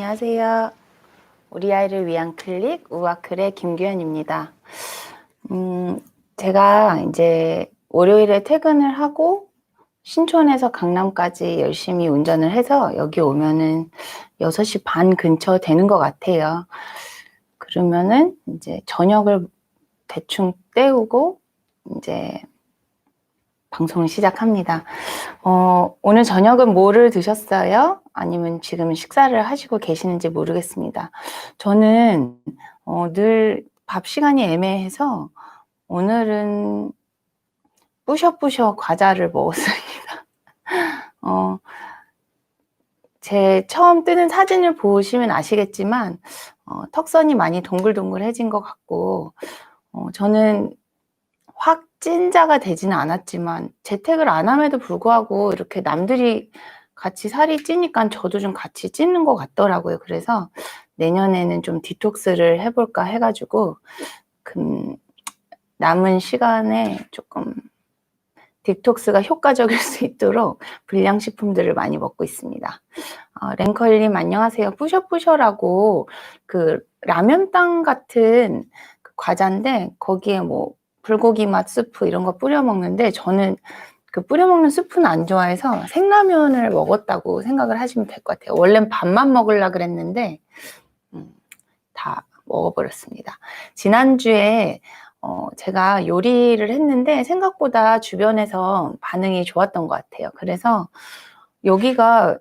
안녕하세요. 우리 아이를 위한 클릭 우아클의 김규현입니다. 제가 이제 월요일에 퇴근을 하고 신촌에서 강남까지 열심히 운전을 해서 여기 오면은 6시 반 근처 되는 것 같아요. 그러면은 이제 저녁을 대충 때우고 이제 방송을 시작합니다. 오늘 저녁은 뭐를 드셨어요? 아니면 지금 식사를 하시고 계시는지 모르겠습니다. 저는 늘 밥 시간이 애매해서 오늘은 뿌셔뿌셔 과자를 먹었습니다. 제 처음 뜨는 사진을 보시면 아시겠지만 턱선이 많이 동글동글해진 것 같고 저는 확 찐자가 되지는 않았지만 재택을 안 함에도 불구하고 이렇게 남들이 같이 살이 찌니까 저도 좀 같이 찌는 것 같더라고요. 그래서 내년에는 좀 디톡스를 해볼까 해가지고 남은 시간에 조금 디톡스가 효과적일 수 있도록 불량식품들을 많이 먹고 있습니다. 랭컬님 안녕하세요. 뿌셔뿌셔라고 그 라면땅 같은 그 과자인데 거기에 뭐 불고기 맛 스프 이런 거 뿌려 먹는데 저는 그 뿌려 먹는 스프는 안 좋아해서 생라면을 먹었다고 생각을 하시면 될 것 같아요. 원래는 밥만 먹으려고 그랬는데 다 먹어버렸습니다. 지난주에 제가 요리를 했는데 생각보다 주변에서 반응이 좋았던 것 같아요. 그래서 여기가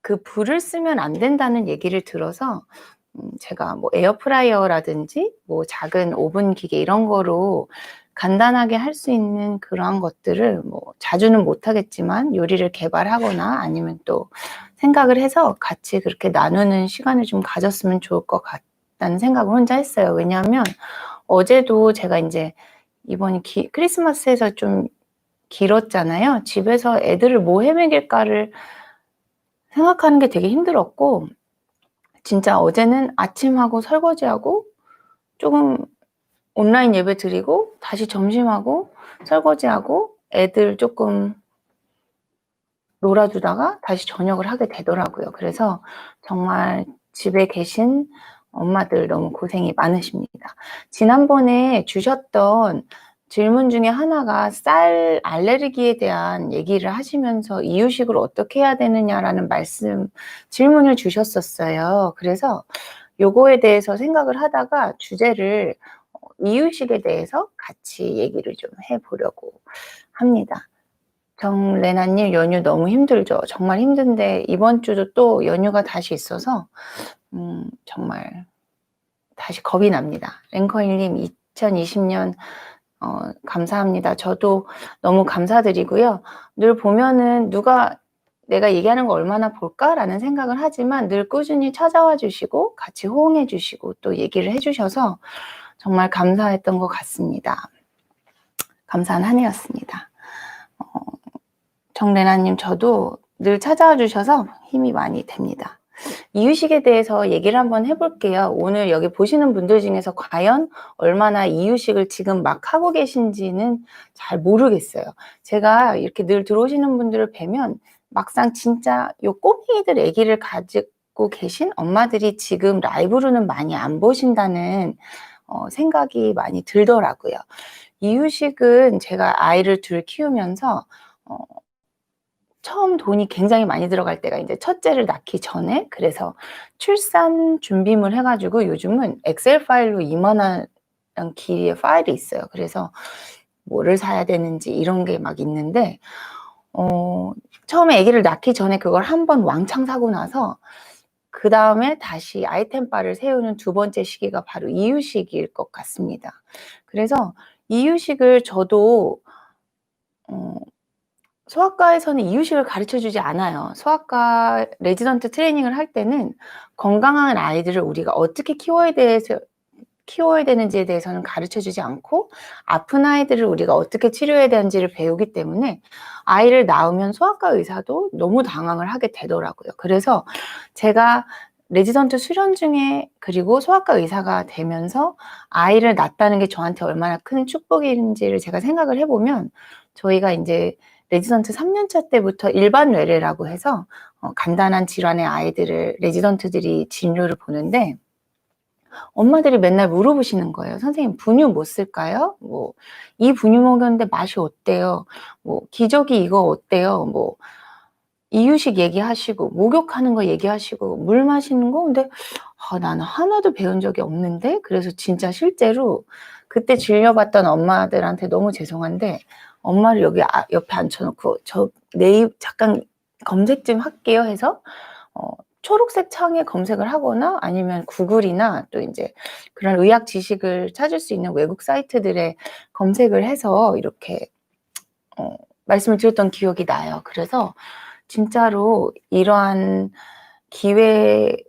그 불을 쓰면 안 된다는 얘기를 들어서 제가 뭐 에어프라이어라든지 뭐 작은 오븐 기계 이런 거로 간단하게 할 수 있는 그러한 것들을 뭐 자주는 못하겠지만 요리를 개발하거나 아니면 또 생각을 해서 같이 그렇게 나누는 시간을 좀 가졌으면 좋을 것 같다는 생각을 혼자 했어요. 왜냐하면 어제도 제가 이제 이번이 크리스마스에서 좀 길었잖아요. 집에서 애들을 뭐 해먹일까를 생각하는 게 되게 힘들었고 진짜 어제는 아침하고 설거지하고 조금 온라인 예배 드리고 다시 점심하고 설거지하고 애들 조금 놀아주다가 다시 저녁을 하게 되더라고요. 그래서 정말 집에 계신 엄마들 너무 고생이 많으십니다. 지난번에 주셨던 질문 중에 하나가 쌀 알레르기에 대한 얘기를 하시면서 이유식을 어떻게 해야 되느냐라는 질문을 주셨었어요. 그래서 요거에 대해서 생각을 하다가 주제를 이유식에 대해서 같이 얘기를 좀 해보려고 합니다. 정레나님 연휴 너무 힘들죠. 정말 힘든데 이번 주도 또 연휴가 다시 있어서 정말 다시 겁이 납니다. 랭커일님 2020년 감사합니다. 저도 너무 감사드리고요. 늘 보면은 누가 내가 얘기하는 거 얼마나 볼까라는 생각을 하지만 늘 꾸준히 찾아와 주시고 같이 호응해 주시고 또 얘기를 해 주셔서 정말 감사했던 것 같습니다. 감사한 한 해였습니다. 정레나님 저도 늘 찾아와 주셔서 힘이 많이 됩니다. 이유식에 대해서 얘기를 한번 해볼게요. 오늘 여기 보시는 분들 중에서 과연 얼마나 이유식을 지금 막 하고 계신지는 잘 모르겠어요. 제가 이렇게 늘 들어오시는 분들을 뵈면 막상 진짜 요 꼬맹이들 아기를 가지고 계신 엄마들이 지금 라이브로는 많이 안 보신다는 생각이 많이 들더라고요. 이유식은 제가 아이를 둘 키우면서 처음 돈이 굉장히 많이 들어갈 때가 이제 첫째를 낳기 전에 그래서 출산 준비물 해가지고 요즘은 엑셀 파일로 이만한 길이의 파일이 있어요. 그래서 뭐를 사야 되는지 이런 게 막 있는데 처음에 아기를 낳기 전에 그걸 한번 왕창 사고 나서 그 다음에 다시 아이템바를 세우는 두 번째 시기가 바로 이유식일 것 같습니다. 그래서 이유식을 저도 소아과에서는 이유식을 가르쳐주지 않아요. 소아과 레지던트 트레이닝을 할 때는 건강한 아이들을 우리가 어떻게 키워야 되는지에 대해서는 가르쳐주지 않고 아픈 아이들을 우리가 어떻게 치료해야 되는지를 배우기 때문에 아이를 낳으면 소아과 의사도 너무 당황을 하게 되더라고요. 그래서 제가 레지던트 수련 중에 그리고 소아과 의사가 되면서 아이를 낳았다는 게 저한테 얼마나 큰 축복인지를 제가 생각을 해보면 저희가 이제 레지던트 3년차 때부터 일반 외래라고 해서 간단한 질환의 아이들을 레지던트들이 진료를 보는데 엄마들이 맨날 물어보시는 거예요. "선생님 분유 뭐 쓸까요?" 뭐 "이 분유 먹였는데 맛이 어때요?" 뭐 "기저귀 이거 어때요?" 뭐 이유식 얘기하시고 목욕하는 거 얘기하시고 물 마시는 거 근데 나는 하나도 배운 적이 없는데 그래서 진짜 실제로 그때 진료받던 엄마들한테 너무 죄송한데 엄마를 여기 옆에 앉혀 놓고 "저 네이 잠깐 검색 좀 할게요." 해서 어 초록색 창에 검색을 하거나 아니면 구글이나 또 인제 그런 의학 지식을 찾을 수 있는 외국 사이트들에 검색을 해서 이렇게 어 말씀을 드렸던 기억이 나요. 그래서 진짜로 이러한 기회가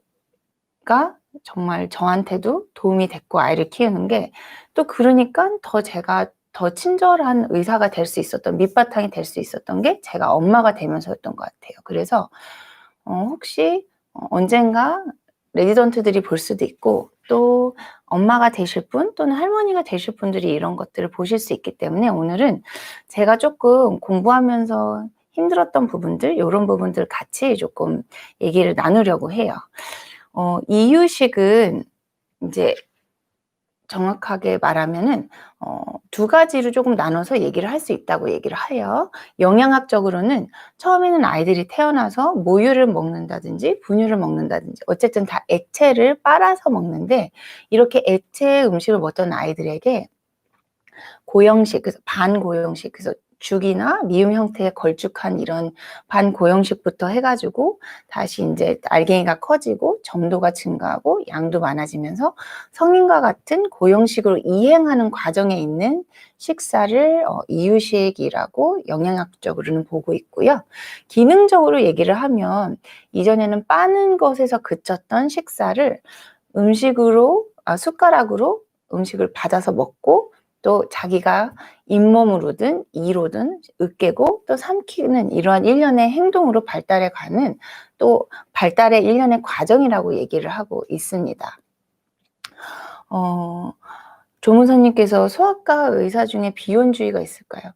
정말 저한테도 도움이 됐고 아이를 키우는 게 또 그러니깐 더 제가 더 친절한 의사가 될 수 있었던 밑바탕이 될 수 있었던 게 제가 엄마가 되면서였던 것 같아요. 그래서 혹시 언젠가 레지던트들이 볼 수도 있고 또 엄마가 되실 분 또는 할머니가 되실 분들이 이런 것들을 보실 수 있기 때문에 오늘은 제가 쪼끔 공부하면서 힘들었던 부분들 요런 부분들 같이 조금 얘기를 나누려고 해요. 이유식은 인제 정확하게 말하면은 두 가지로 조금 나눠서 얘기를 할 수 있다고 얘기를 해요. 영양학적으로는 처음에는 아이들이 태어나서 모유를 먹는다든지 분유를 먹는다든지 어쨌든 다 액체를 빨아서 먹는데 이렇게 액체 음식을 먹던 아이들에게 고형식 그래서 반고형식 그래서 죽이나 미음 형태의 걸쭉한 이런 반고형식부터 해 가지고 다시 인제 알갱이가 커지고 점도가 증가하고 양도 많아지면서 성인과 같은 고형식으로 이행하는 과정에 있는 식사를 이유식이라고 영양학적으로는 보고 있고요. 기능적으로 얘기를 하면 이전에는 빠는 것에서 그쳤던 식사를 음식으로 숟가락으로 음식을 받아서 먹고 또 자기가 잇몸으로든 이로든 으깨고 또 삼키는 이러한 일련의 행동으로 발달해 가는 또 발달의 일련의 과정이라고 얘기를 하고 있습니다. 조문선님께서 "소아과 의사 중에 비혼주의가 있을까요?"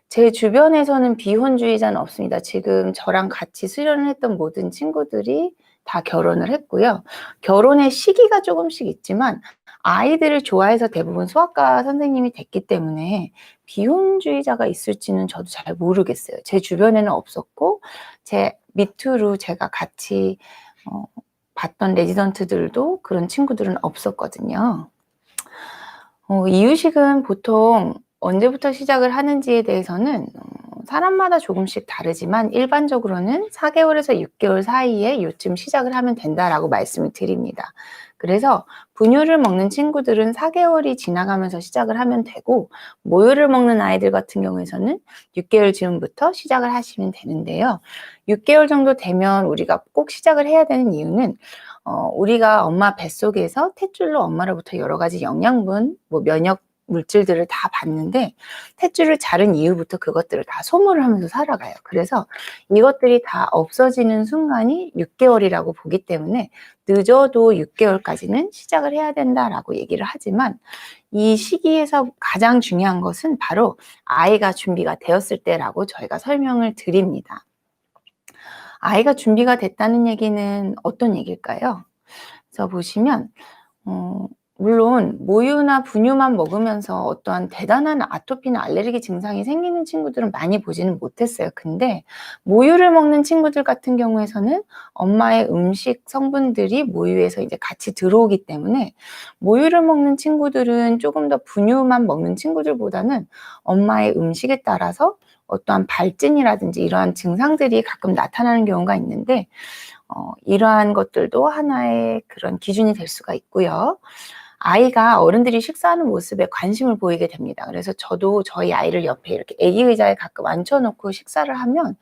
제 주변에서는 비혼주의자는 없습니다. 지금 저랑 같이 수련을 했던 모든 친구들이 다 결혼을 했고요. 결혼의 시기가 조금씩 있지만 아이들을 좋아해서 대부분 소아과 선생님이 됐기 때문에 비혼주의자가 있을지는 저도 잘 모르겠어요. 제 주변에는 없었고 제 밑으로 제가 같이 봤던 레지던트들도 그런 친구들은 없었거든요. 이유식은 보통 언제부터 시작을 하는지에 대해서는 사람마다 조금씩 다르지만 일반적으로는 4개월에서 6개월 사이에 요쯤 시작을 하면 된다라고 말씀을 드립니다. 그래서 분유를 먹는 친구들은 4개월이 지나가면서 시작을 하면 되고 모유를 먹는 아이들 같은 경우에는 6개월 즈음부터 시작을 하시면 되는데요. 6개월 정도 되면 우리가 꼭 시작을 해야 되는 이유는 우리가 엄마 뱃속에서 탯줄로 엄마로부터 여러 가지 영양분, 뭐 면역 물질들을 다 받는데 탯줄을 자른 이후부터 그것들을 다 소모를 하면서 살아가요. 그래서 이것들이 다 없어지는 순간이 6개월이라고 보기 때문에 늦어도 6개월까지는 시작을 해야 된다라고 얘기를 하지만 이 시기에서 가장 중요한 것은 바로 아이가 준비가 되었을 때라고 저희가 설명을 드립니다. 아이가 준비가 됐다는 얘기는 어떤 얘기일까요? 그래서 보시면 물론 모유나 분유만 먹으면서 어떠한 대단한 아토피나 알레르기 증상이 생기는 친구들은 많이 보지는 못했어요. 근데 모유를 먹는 친구들 같은 경우에는 엄마의 음식 성분들이 모유에서 이제 같이 들어오기 때문에 모유를 먹는 친구들은 조금 더 분유만 먹는 친구들보다는 엄마의 음식에 따라서 어떠한 발진이라든지 이러한 증상들이 가끔 나타나는 경우가 있는데 이러한 것들도 하나의 그런 기준이 될 수가 있고요. 아이가 어른들이 식사하는 모습에 관심을 보이게 됩니다. 그래서 저도 저희 아이를 옆에 이렇게 애기 의자에 가끔 앉혀 놓고 식사를 하면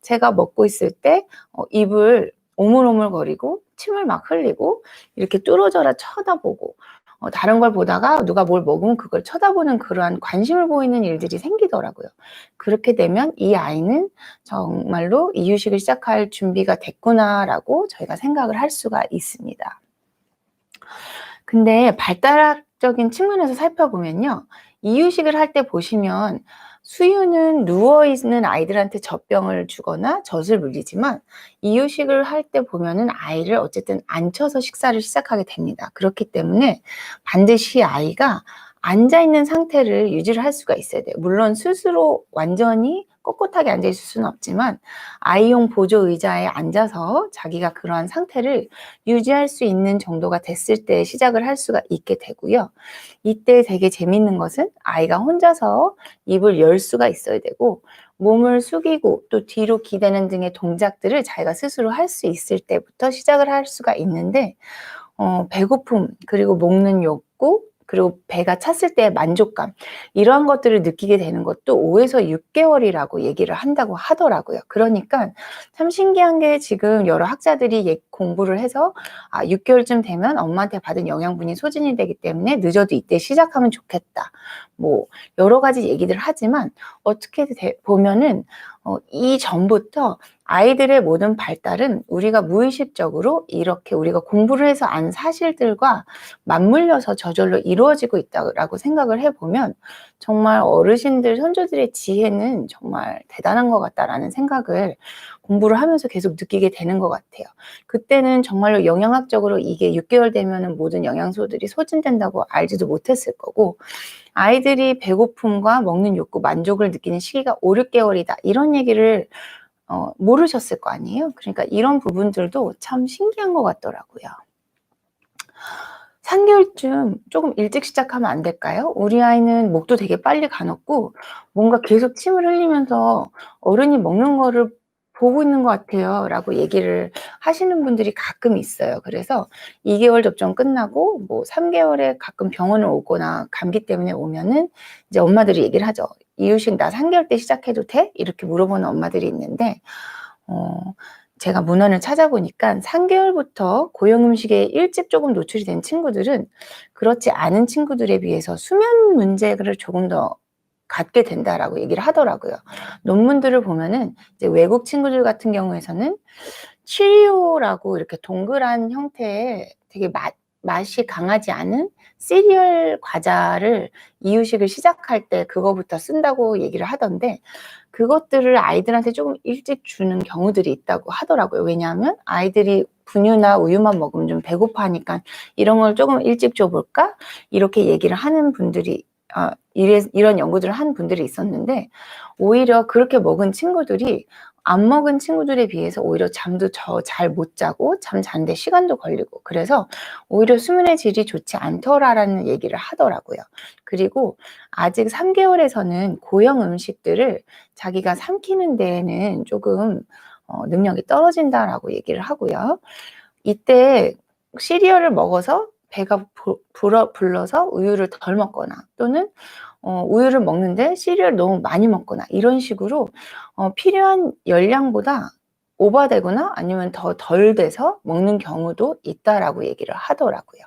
제가 먹고 있을 때 입을 오물오물거리고 침을 막 흘리고 이렇게 뚫어져라 쳐다보고 다른 걸 보다가 누가 뭘 먹으면 그걸 쳐다보는 그러한 관심을 보이는 일들이 생기더라고요. 그렇게 되면 '이 아이는 정말로 이유식을 시작할 준비가 됐구나.'라고 저희가 생각을 할 수가 있습니다. 근데 발달학적인 측면에서 살펴보면요. 이유식을 할 때 보시면 수유는 누워있는 아이들한테 젖병을 주거나 젖을 물리지만 이유식을 할 때 보면은 아이를 어쨌든 앉혀서 식사를 시작하게 됩니다. 그렇기 때문에 반드시 아이가 앉아있는 상태를 유지를 할 수가 있어야 돼요. 물론 스스로 완전히 꼿꼿하게 앉아있을 수는 없지만 아이용 보조 의자에 앉아서 자기가 그러한 상태를 유지할 수 있는 정도가 됐을 때 시작을 할 수가 있게 되고요. 이때 되게 재밌는 것은 아이가 혼자서 입을 열 수가 있어야 되고 몸을 숙이고 또 뒤로 기대는 등의 동작들을 자기가 스스로 할 수 있을 때부터 시작을 할 수가 있는데 배고픔 그리고 먹는 욕구 그리고 배가 찼을 때의 만족감 이러한 것들을 느끼게 되는 것도 5에서 6개월이라고 얘기를 한다고 하더라고요. 그러니까 참 신기한 게 지금 여러 학자들이 공부를 해서 6개월쯤 되면 엄마한테 받은 영양분이 소진이 되기 때문에 늦어도 이때 시작하면 좋겠다. 뭐 여러 가지 얘기들 하지만 어떻게 보면은 이전부터 아이들의 모든 발달은 우리가 무의식적으로 이렇게 우리가 공부를 해서 안 사실들과 맞물려서 저절로 이루어지고 있다고 생각을 해보면 정말 어르신들, 선조들의 지혜는 정말 대단한 것 같다라는 생각을 공부를 하면서 계속 느끼게 되는 것 같아요. 그때는 정말로 영양학적으로 이게 6개월 되면은 모든 영양소들이 소진된다고 알지도 못했을 거고 아이들이 배고픔과 먹는 욕구, 만족을 느끼는 시기가 5, 6개월이다. 이런 얘기를 모르셨을 거 아니에요. 그러니까 이런 부분들도 참 신기한 것 같더라고요. 3개월쯤 조금 일찍 시작하면 안 될까요? 우리 아이는 목도 되게 빨리 가눴고 뭔가 계속 침을 흘리면서 어른이 먹는 거를 보고 있는 것 같아요 라고 얘기를 하시는 분들이 가끔 있어요. 그래서 2개월 접종 끝나고 뭐 3개월에 가끔 병원을 오거나 감기 때문에 오면은 이제 엄마들이 얘기를 하죠. 이유식 나 3개월 때 시작해도 돼? 이렇게 물어보는 엄마들이 있는데 제가 문헌을 찾아보니까 3개월부터 고형 음식에 일찍 조금 노출이 된 친구들은 그렇지 않은 친구들에 비해서 수면 문제를 조금 더 갖게 된다라고 얘기를 하더라고요. 논문들을 보면은 이제 외국 친구들 같은 경우에서는 치리오라고 이렇게 동그란 형태의 되게 맛이 강하지 않은 시리얼 과자를 이유식을 시작할 때 그거부터 쓴다고 얘기를 하던데 그것들을 아이들한테 조금 일찍 주는 경우들이 있다고 하더라고요. 왜냐하면 아이들이 분유나 우유만 먹으면 좀 배고파하니까 이런 걸 조금 일찍 줘볼까? 이렇게 얘기를 하는 분들이 이런 연구들을 한 분들이 있었는데 오히려 그렇게 먹은 친구들이 안 먹은 친구들에 비해서 오히려 잠도 잘 못 자고 잠 자는데 시간도 걸리고 그래서 오히려 수면의 질이 좋지 않더라라는 얘기를 하더라고요. 그리고 아직 3개월에서는 고형 음식들을 자기가 삼키는 데에는 조금 능력이 떨어진다라고 얘기를 하고요. 이때 시리얼을 먹어서 배가 불러서 우유를 덜 먹거나 또는 우유를 먹는데 시리얼을 너무 많이 먹거나 이런 식으로 필요한 열량보다 오버되거나 아니면 덜 돼서 먹는 경우도 있다라고 얘기를 하더라고요.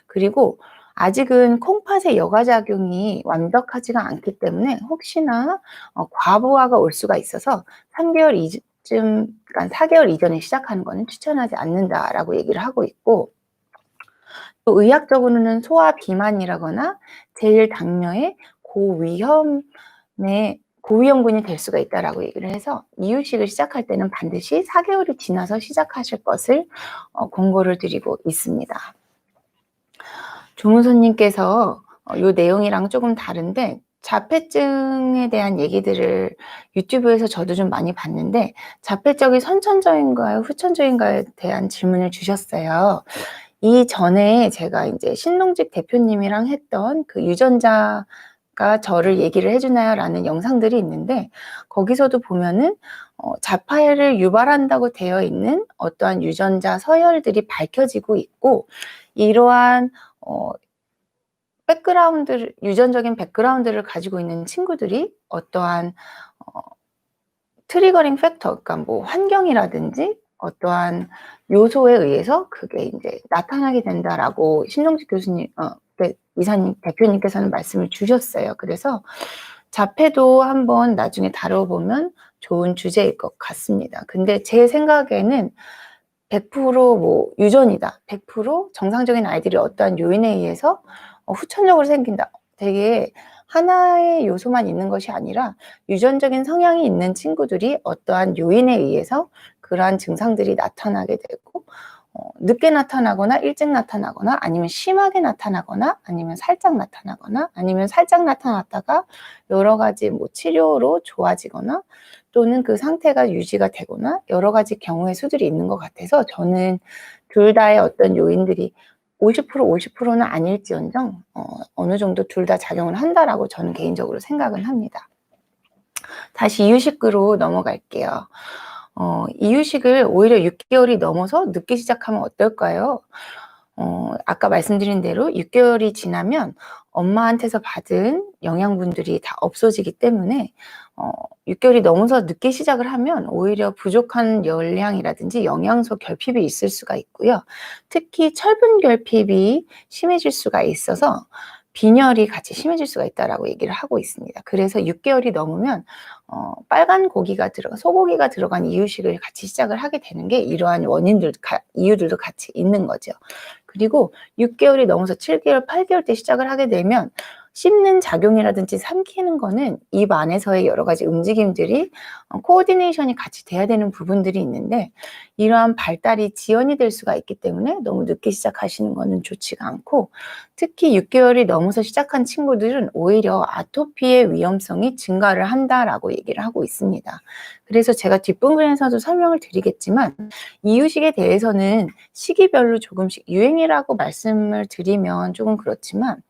그리고 아직은 콩팥의 여과작용이 완벽하지가 않기 때문에 혹시나 과부하가 올 수가 있어서 3개월 이쯤, 그러니까 4개월 이전에 시작하는 거는 추천하지 않는다라고 얘기를 하고 있고 또 의학적으로는 소아 비만이라거나 제일 당뇨의 고위험군이 될 수가 있다라고 얘기를 해서 이유식을 시작할 때는 반드시 4개월이 지나서 시작하실 것을 권고를 드리고 있습니다. 조무선님께서 요 내용이랑 조금 다른데 자폐증에 대한 얘기들을 유튜브에서 저도 좀 많이 봤는데 자폐적이 선천적인가요, 후천적인가에 대한 질문을 주셨어요. 이전에 제가 이제 신동직 대표님이랑 했던 그 유전자가 저를 얘기를 해주나요? 라는 영상들이 있는데 거기서도 보면은 자폐를 유발한다고 되어 있는 어떠한 유전자 서열들이 밝혀지고 있고 이러한 유전적인 백그라운드를 가지고 있는 친구들이 어떠한 트리거링 팩터, 그러니까 뭐 환경이라든지 어떠한 요소에 의해서 그게 이제 나타나게 된다라고 신동직 교수님, 이사님, 대표님께서는 말씀을 주셨어요. 그래서 자폐도 한번 나중에 다뤄보면 좋은 주제일 것 같습니다. 근데 제 생각에는 100% 유전이다. 100% 정상적인 아이들이 어떠한 요인에 의해서 후천적으로 생긴다. 되게 하나의 요소만 있는 것이 아니라 유전적인 성향이 있는 친구들이 어떠한 요인에 의해서 그러한 증상들이 나타나게 되고 늦게 나타나거나 일찍 나타나거나 아니면 심하게 나타나거나 아니면 살짝 나타나거나 아니면 살짝 나타났다가 여러 가지 뭐 치료로 좋아지거나 또는 그 상태가 유지가 되거나 여러 가지 경우의 수들이 있는 것 같아서 저는 둘 다의 어떤 요인들이 50% 50%는 아닐지언정 어느 정도 둘 다 작용을 한다라고 저는 개인적으로 생각을 합니다. 다시 이유식으로 넘어갈게요. 이유식을 오히려 6개월이 넘어서 늦게 시작하면 어떨까요? 아까 말씀드린 대로 6개월이 지나면 엄마한테서 받은 영양분들이 다 없어지기 때문에 6개월이 넘어서 늦게 시작을 하면 오히려 부족한 열량이라든지 영양소 결핍이 있을 수가 있고요. 특히 철분 결핍이 심해질 수가 있어서 빈혈이 같이 심해질 수가 있다라고 얘기를 하고 있습니다. 그래서 6개월이 넘으면 빨간 고기가 소고기가 들어간 이유식을 같이 시작을 하게 되는 게 이러한 이유들도 같이 있는 거죠. 그리고 6개월이 넘어서 7개월, 8개월 때 시작을 하게 되면 씹는 작용이라든지 삼키는 거는 입 안에서의 여러 가지 움직임들이 코오디네이션이 같이 돼야 되는 부분들이 있는데 이러한 발달이 지연이 될 수가 있기 때문에 너무 늦게 시작하시는 거는 좋지가 않고 특히 6개월이 넘어서 시작한 친구들은 오히려 아토피의 위험성이 증가를 한다라고 얘기를 하고 있습니다. 그래서 제가 뒷부분에서도 설명을 드리겠지만 이유식에 대해서는 시기별로 조금씩 유행이라고 말씀을 드리면 조금 그렇지만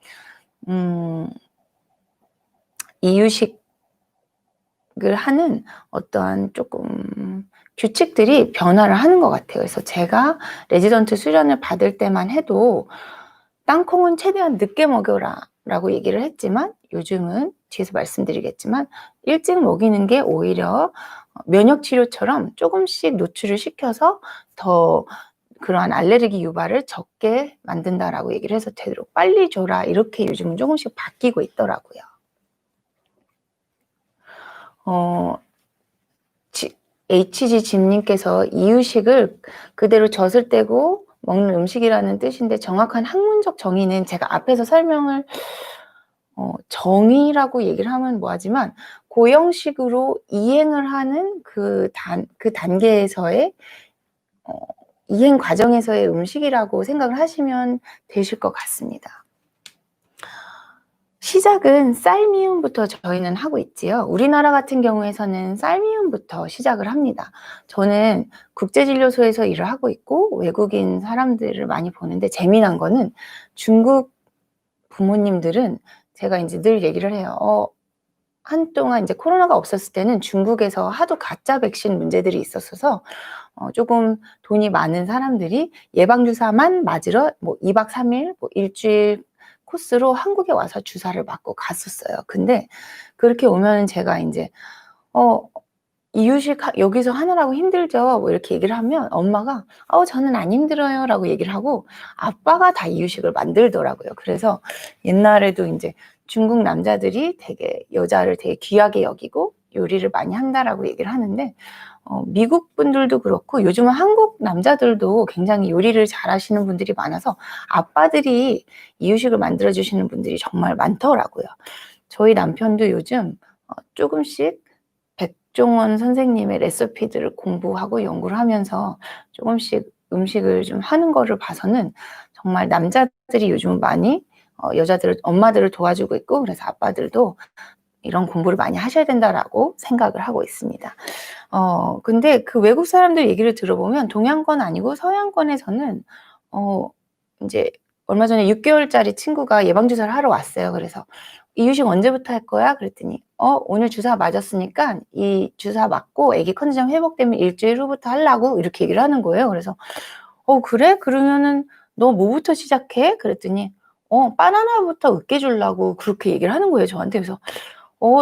이유식을 하는 어떠한 조금 규칙들이 변화를 하는 것 같아요. 그래서 제가 레지던트 수련을 받을 때만 해도 땅콩은 최대한 늦게 먹여라 라고 얘기를 했지만 요즘은 뒤에서 말씀드리겠지만 일찍 먹이는 게 오히려 면역치료처럼 조금씩 노출을 시켜서 더 그러한 알레르기 유발을 적게 만든다라고 얘기를 해서 되도록 빨리 줘라 이렇게 요즘은 조금씩 바뀌고 있더라고요. HG 진님께서 이유식을 그대로 젖을 떼고 먹는 음식이라는 뜻인데 정확한 학문적 정의는 제가 앞에서 설명을 정의라고 얘기를 하면 뭐하지만 고형식으로 이행을 하는 그 단계에서의 이행 과정에서의 음식이라고 생각을 하시면 되실 것 같습니다. 시작은 쌀미음부터 저희는 하고 있지요. 우리나라 같은 경우에서는 쌀미음부터 시작을 합니다. 저는 국제진료소에서 일을 하고 있고 외국인 사람들을 많이 보는데 재미난 거는 중국 부모님들은 제가 이제 늘 얘기를 해요. 한동안 이제 코로나가 없었을 때는 중국에서 하도 가짜 백신 문제들이 있었어서 조금 돈이 많은 사람들이 예방주사만 맞으러 뭐 2박 3일, 뭐 일주일 코스로 한국에 와서 주사를 맞고 갔었어요. 근데 그렇게 오면 제가 이제 이유식 여기서 하느라고 힘들죠. 뭐 이렇게 얘기를 하면 엄마가 저는 안 힘들어요 라고 얘기를 하고 아빠가 다 이유식을 만들더라고요. 그래서 옛날에도 이제 중국 남자들이 되게 여자를 되게 귀하게 여기고 요리를 많이 한다라고 얘기를 하는데 미국 분들도 그렇고 요즘은 한국 남자들도 굉장히 요리를 잘하시는 분들이 많아서 아빠들이 이유식을 만들어 주시는 분들이 정말 많더라고요. 저희 남편도 요즘 조금씩 백종원 선생님의 레시피들을 공부하고 연구를 하면서 조금씩 음식을 좀 하는 거를 봐서는 정말 남자들이 요즘 많이 엄마들을 도와주고 있고 그래서 아빠들도 이런 공부를 많이 하셔야 된다라고 생각을 하고 있습니다. 근데 그 외국 사람들 얘기를 들어보면 동양권 아니고 서양권에서는 이제 얼마 전에 6개월짜리 친구가 예방주사를 하러 왔어요. 그래서 이유식 언제부터 할 거야? 그랬더니 오늘 주사 맞았으니까 이 주사 맞고 아기 컨디션 회복되면 일주일 후부터 하려고 이렇게 얘기를 하는 거예요. 그래서 그래? 그러면은 너 뭐부터 시작해? 그랬더니 바나나부터 으깨주려고 그렇게 얘기를 하는 거예요, 저한테. 그래서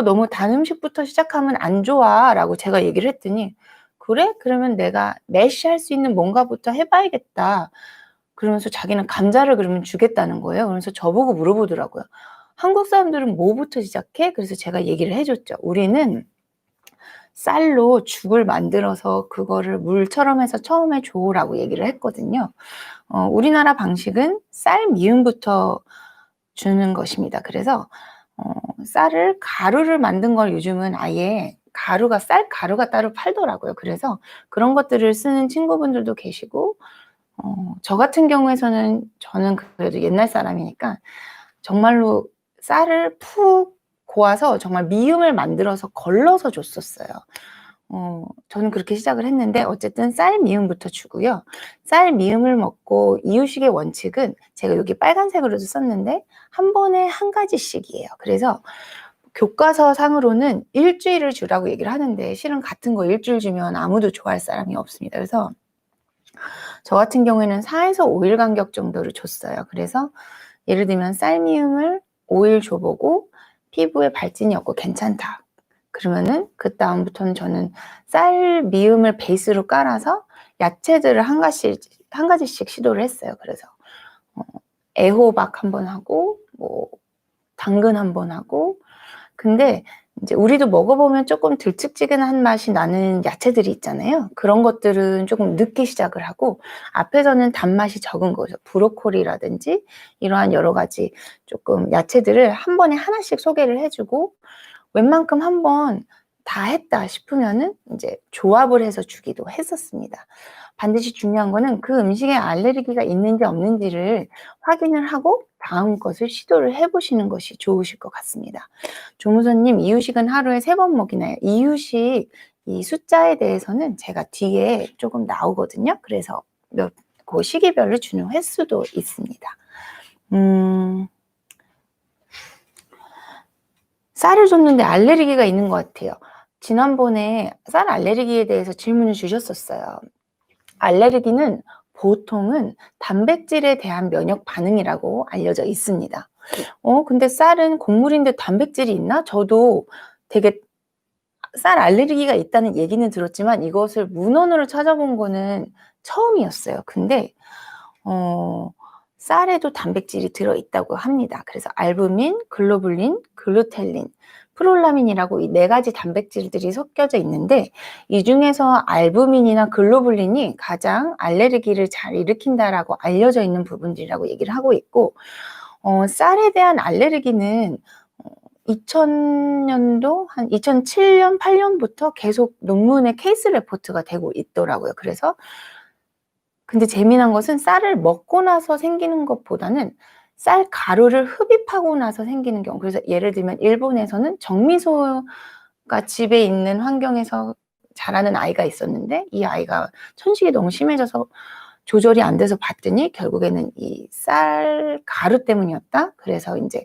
너무 단 음식부터 시작하면 안 좋아 라고 제가 얘기를 했더니 그래? 그러면 내가 매시 할 수 있는 뭔가부터 해봐야겠다. 그러면서 자기는 감자를 그러면 주겠다는 거예요. 그래서 저보고 물어보더라고요. 한국 사람들은 뭐부터 시작해? 그래서 제가 얘기를 해줬죠. 우리는 쌀로 죽을 만들어서 그거를 물처럼 해서 처음에 줘라고 얘기를 했거든요. 우리나라 방식은 쌀 미음부터 주는 것입니다. 그래서 쌀을 가루를 만든 걸 요즘은 아예 가루가 쌀 가루가 따로 팔더라고요. 그래서 그런 것들을 쓰는 친구분들도 계시고 저 같은 경우에서는 저는 그래도 옛날 사람이니까 정말로 쌀을 푹 고아서 정말 미음을 만들어서 걸러서 줬었어요. 저는 그렇게 시작을 했는데 어쨌든 쌀 미음부터 주고요. 쌀 미음을 먹고 이유식의 원칙은 제가 여기 빨간색으로도 썼는데 한 번에 한 가지씩이에요. 그래서 교과서 상으로는 일주일을 주라고 얘기를 하는데 실은 같은 거 일주일 주면 아무도 좋아할 사람이 없습니다. 그래서 저 같은 경우에는 4에서 5일 간격 정도를 줬어요. 그래서 예를 들면 쌀미음을 5일 줘보고 피부에 발진이 없고 괜찮다. 그러면은 그 다음부터는 저는 쌀미음을 베이스로 깔아서 야채들을 한 가지씩 시도를 했어요. 그래서 애호박 한번 하고 뭐 당근 한번 하고 근데 이제 우리도 먹어보면 조금 들쭉지근한 맛이 나는 야채들이 있잖아요. 그런 것들은 조금 늦게 시작을 하고 앞에서는 단맛이 적은 거죠. 브로콜리라든지 이러한 여러 가지 조금 야채들을 한 번에 하나씩 소개를 해주고 웬만큼 한번 다 했다 싶으면은 이제 조합을 해서 주기도 했었습니다. 반드시 중요한 거는 그 음식에 알레르기가 있는지 없는지를 확인을 하고 다음 것을 시도를 해보시는 것이 좋으실 것 같습니다. 조무선님, 이유식은 하루에 3번 먹이나요? 이유식 이 숫자에 대해서는 제가 뒤에 조금 나오거든요. 그래서 그 시기별로 주는 횟수도 있습니다. 쌀을 줬는데 알레르기가 있는 것 같아요. 지난번에 쌀 알레르기에 대해서 질문을 주셨었어요. 알레르기는 보통은 단백질에 대한 면역 반응이라고 알려져 있습니다. 근데 쌀은 곡물인데 단백질이 있나? 저도 되게 쌀 알레르기가 있다는 얘기는 들었지만 이것을 문헌으로 찾아본 거는 처음이었어요. 근데 쌀에도 단백질이 들어있다고 합니다. 그래서 알부민, 글로불린, 글루텔린, 프롤라민이라고 이 4가지 단백질들이 섞여져 있는데 이 중에서 알부민이나 글로불린이 가장 알레르기를 잘 일으킨다라고 알려져 있는 부분들이라고 얘기를 하고 있고 쌀에 대한 알레르기는 2000년도 한 2007년, 8년부터 계속 논문의 케이스 레포트가 되고 있더라고요. 그래서 근데 재미난 것은 쌀을 먹고 나서 생기는 것보다는 쌀 가루를 흡입하고 나서 생기는 경우. 그래서 예를 들면 일본에서는 정미소가 집에 있는 환경에서 자라는 아이가 있었는데 이 아이가 천식이 너무 심해져서 조절이 안 돼서 봤더니 결국에는 이 쌀 가루 때문이었다. 그래서 이제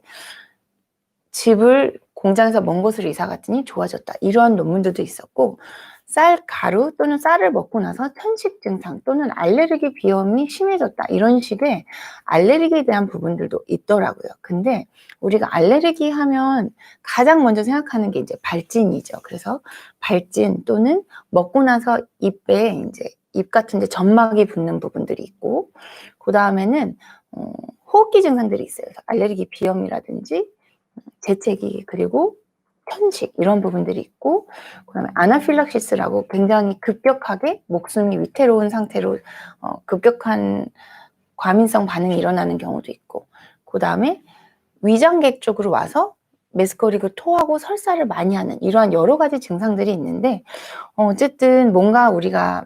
집을 공장에서 먼 곳으로 이사 갔더니 좋아졌다. 이러한 논문들도 있었고 쌀 가루 또는 쌀을 먹고 나서 편식 증상 또는 알레르기 비염이 심해졌다. 이런 식의 알레르기에 대한 부분들도 있더라고요. 근데 우리가 알레르기 하면 가장 먼저 생각하는 게 이제 발진이죠. 그래서 발진 또는 먹고 나서 입에 이제 입 같은 데 점막이 붙는 부분들이 있고 그 다음에는 호흡기 증상들이 있어요. 그래서 알레르기 비염이라든지 재채기 그리고 편식 이런 부분들이 있고 그다음에 아나필락시스라고 굉장히 급격하게 목숨이 위태로운 상태로 급격한 과민성 반응이 일어나는 경우도 있고 그다음에 위장객 쪽으로 와서 메스꺼리고 토하고 설사를 많이 하는 이러한 여러 가지 증상들이 있는데 어쨌든 뭔가 우리가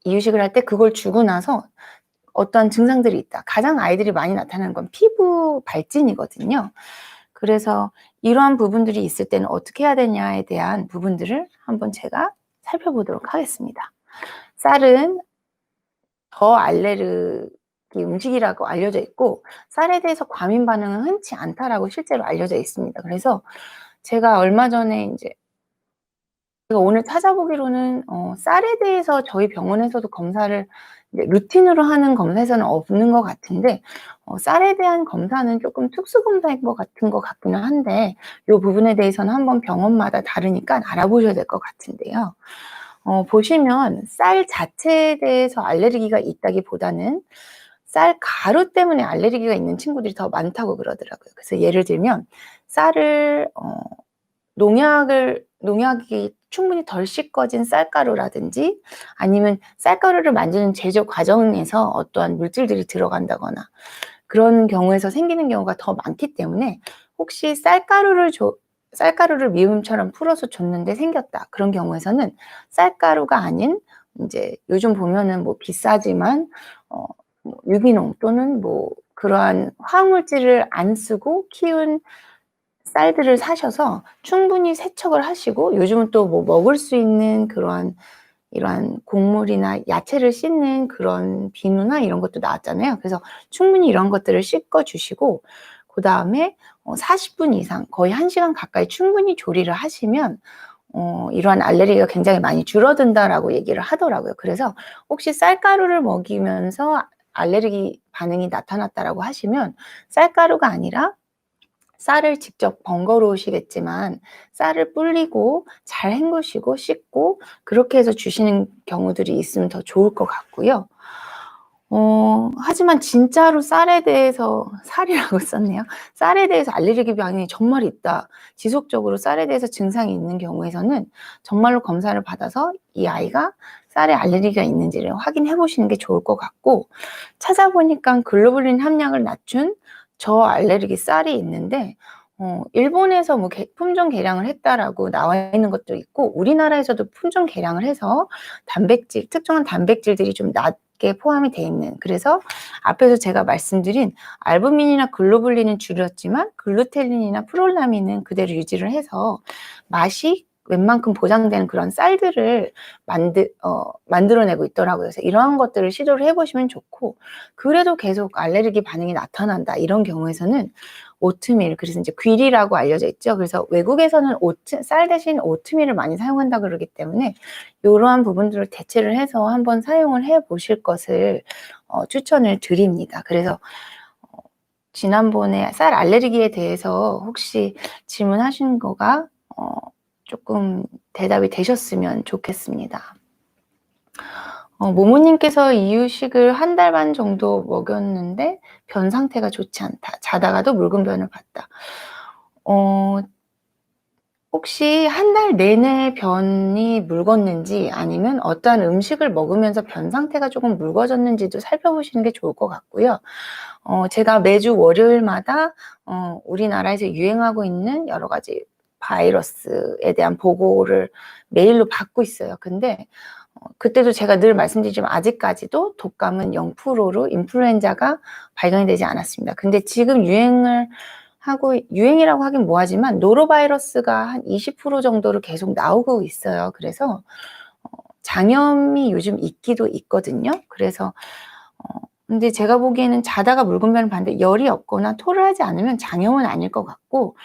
이유식을 할 때 그걸 주고 나서 어떤 증상들이 있다. 가장 아이들이 많이 나타나는 건 피부 발진이거든요. 그래서 이러한 부분들이 있을 때는 어떻게 해야 되냐에 대한 부분들을 한번 제가 살펴보도록 하겠습니다. 쌀은 저알레르기 음식이라고 알려져 있고 쌀에 대해서 과민 반응은 흔치 않다라고 실제로 알려져 있습니다. 그래서 제가 얼마 전에 이제 제가 오늘 찾아보기로는 쌀에 대해서 저희 병원에서도 검사를 이제 루틴으로 하는 검사에서는 없는 것 같은데 쌀에 대한 검사는 조금 특수 검사인 것 같기는 한데 이 부분에 대해서는 한번 병원마다 다르니까 알아보셔야 될 것 같은데요. 보시면 쌀 자체에 대해서 알레르기가 있다기보다는 쌀 가루 때문에 알레르기가 있는 친구들이 더 많다고 그러더라고요. 그래서 예를 들면 쌀을 농약이 충분히 덜 씻겨진 쌀가루라든지 아니면 쌀가루를 만드는 제조 과정에서 어떠한 물질들이 들어간다거나 그런 경우에서 생기는 경우가 더 많기 때문에 혹시 쌀가루를 미음처럼 풀어서 줬는데 생겼다. 그런 경우에서는 쌀가루가 아닌 이제 요즘 보면은 뭐 비싸지만 뭐 유기농 또는 뭐 그러한 화학물질을 안 쓰고 키운 쌀들을 사셔서 충분히 세척을 하시고, 요즘은 또 뭐 먹을 수 있는 그러한 이러한 곡물이나 야채를 씻는 그런 비누나 이런 것도 나왔잖아요. 그래서 충분히 이런 것들을 씻어 주시고, 그 다음에 40분 이상 거의 1시간 가까이 충분히 조리를 하시면 이러한 알레르기가 굉장히 많이 줄어든다라고 얘기를 하더라고요. 그래서 혹시 쌀가루를 먹이면서 알레르기 반응이 나타났다라고 하시면, 쌀가루가 아니라 쌀을 직접 번거로우시겠지만 쌀을 불리고 잘 헹구시고 씻고 그렇게 해서 주시는 경우들이 있으면 더 좋을 것 같고요. 하지만 진짜로 쌀이라고 썼네요. 쌀에 대해서 알레르기 반응이 정말 있다, 지속적으로 쌀에 대해서 증상이 있는 경우에서는 정말로 검사를 받아서 이 아이가 쌀에 알레르기가 있는지를 확인해 보시는 게 좋을 것 같고, 찾아보니까 글로불린 함량을 낮춘 저알레르기 쌀이 있는데 일본에서 뭐 품종 개량을 했다라고 나와 있는 것도 있고, 우리나라에서도 품종 개량을 해서 특정한 단백질들이 좀 낮게 포함이 돼 있는, 그래서 앞에서 제가 말씀드린 알부민이나 글로불린은 줄였지만 글루텔린이나 프롤라민은 그대로 유지를 해서 맛이 웬만큼 보장되는 그런 쌀들을 만들어내고 있더라고요. 그래서 이러한 것들을 시도를 해보시면 좋고, 그래도 계속 알레르기 반응이 나타난다 이런 경우에서는 오트밀, 그래서 이제 귀리라고 알려져 있죠. 그래서 외국에서는 쌀 대신 오트밀을 많이 사용한다 그러기 때문에 이러한 부분들을 대체를 해서 한번 사용을 해 보실 것을 추천을 드립니다. 그래서 지난번에 쌀 알레르기에 대해서 혹시 질문하신 거가 조금 대답이 되셨으면 좋겠습니다. 모모님께서 이유식을 1달 반 정도 먹였는데 변 상태가 좋지 않다. 자다가도 묽은 변을 봤다. 혹시 1달 내내 변이 묽었는지 아니면 어떠한 음식을 먹으면서 변 상태가 조금 묽어졌는지도 살펴보시는 게 좋을 것 같고요. 제가 매주 월요일마다 우리나라에서 유행하고 있는 여러 가지 바이러스에 대한 보고를 메일로 받고 있어요. 근데 그때도 제가 늘 말씀드리지만 아직까지도 독감은 0%로 인플루엔자가 발견이 되지 않았습니다. 근데 지금 유행이라고 하긴 뭐하지만 노로바이러스가 한 20% 정도로 계속 나오고 있어요. 그래서 장염이 요즘 있기도 있거든요. 그래서 근데 제가 보기에는 자다가 묽은 변을 봤는데 열이 없거나 토를 하지 않으면 장염은 아닐 것 같고,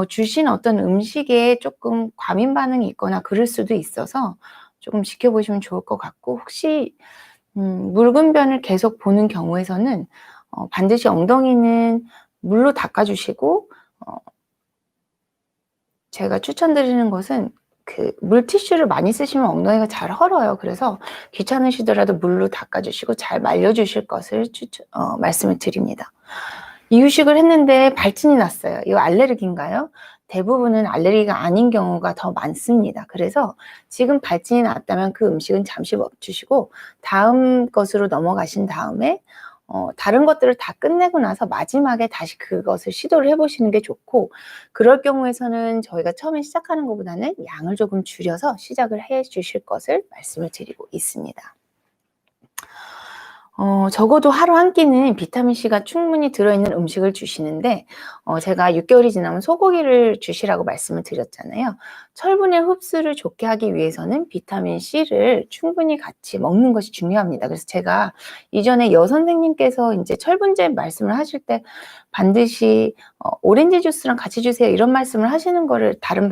주신 어떤 음식에 조금 과민 반응이 있거나 그럴 수도 있어서 조금 지켜보시면 좋을 것 같고, 혹시 묽은 변을 계속 보는 경우에서는 반드시 엉덩이는 물로 닦아주시고, 제가 추천드리는 것은 그 물티슈를 많이 쓰시면 엉덩이가 잘 헐어요. 그래서 귀찮으시더라도 물로 닦아주시고 잘 말려주실 것을 말씀을 드립니다. 이유식을 했는데 발진이 났어요. 이거 알레르기인가요? 대부분은 알레르기가 아닌 경우가 더 많습니다. 그래서 지금 발진이 났다면 그 음식은 잠시 멈추시고 다음 것으로 넘어가신 다음에 다른 것들을 다 끝내고 나서 마지막에 다시 그것을 시도를 해보시는 게 좋고, 그럴 경우에서는 저희가 처음에 시작하는 것보다는 양을 조금 줄여서 시작을 해 주실 것을 말씀을 드리고 있습니다. 적어도 하루 한 끼는 비타민C가 충분히 들어있는 음식을 주시는데, 제가 6개월이 지나면 소고기를 주시라고 말씀을 드렸잖아요. 철분의 흡수를 좋게 하기 위해서는 비타민C를 충분히 같이 먹는 것이 중요합니다. 그래서 제가 이전에 선생님께서 이제 철분제 말씀을 하실 때 반드시 오렌지 주스랑 같이 주세요 이런 말씀을 하시는 거를 다른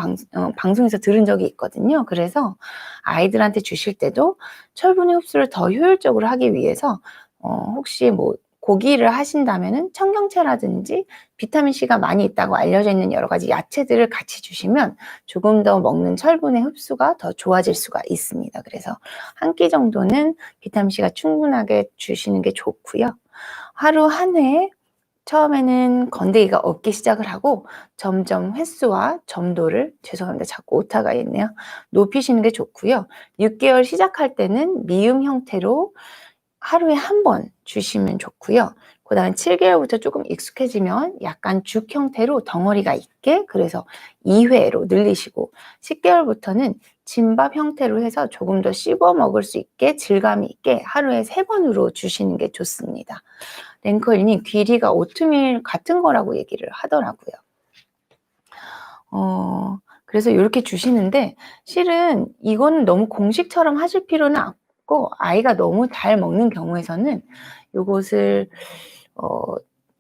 방송에서 들은 적이 있거든요. 그래서 아이들한테 주실 때도 철분의 흡수를 더 효율적으로 하기 위해서 혹시 뭐 고기를 하신다면은 청경채라든지 비타민C가 많이 있다고 알려져 있는 여러 가지 야채들을 같이 주시면 조금 더 먹는 철분의 흡수가 더 좋아질 수가 있습니다. 그래서 한 끼 정도는 비타민C가 충분하게 주시는 게 좋고요. 하루 한 회 처음에는 건더기가 없기 시작을 하고 점점 횟수와 점도를, 죄송합니다. 자꾸 오타가 있네요. 높이시는 게 좋고요. 6개월 시작할 때는 미음 형태로 하루에 1번 주시면 좋고요. 그 다음에 7개월부터 조금 익숙해지면 약간 죽 형태로 덩어리가 있게, 그래서 2회로 늘리시고 10개월부터는 진밥 형태로 해서 조금 더 씹어 먹을 수 있게 질감이 있게 하루에 3번으로 주시는 게 좋습니다. 랭커일님 귀리가 오트밀 같은 거라고 얘기를 하더라고요. 그래서 이렇게 주시는데 실은 이거는 너무 공식처럼 하실 필요는 없고 아이가 너무 잘 먹는 경우에서는 요것을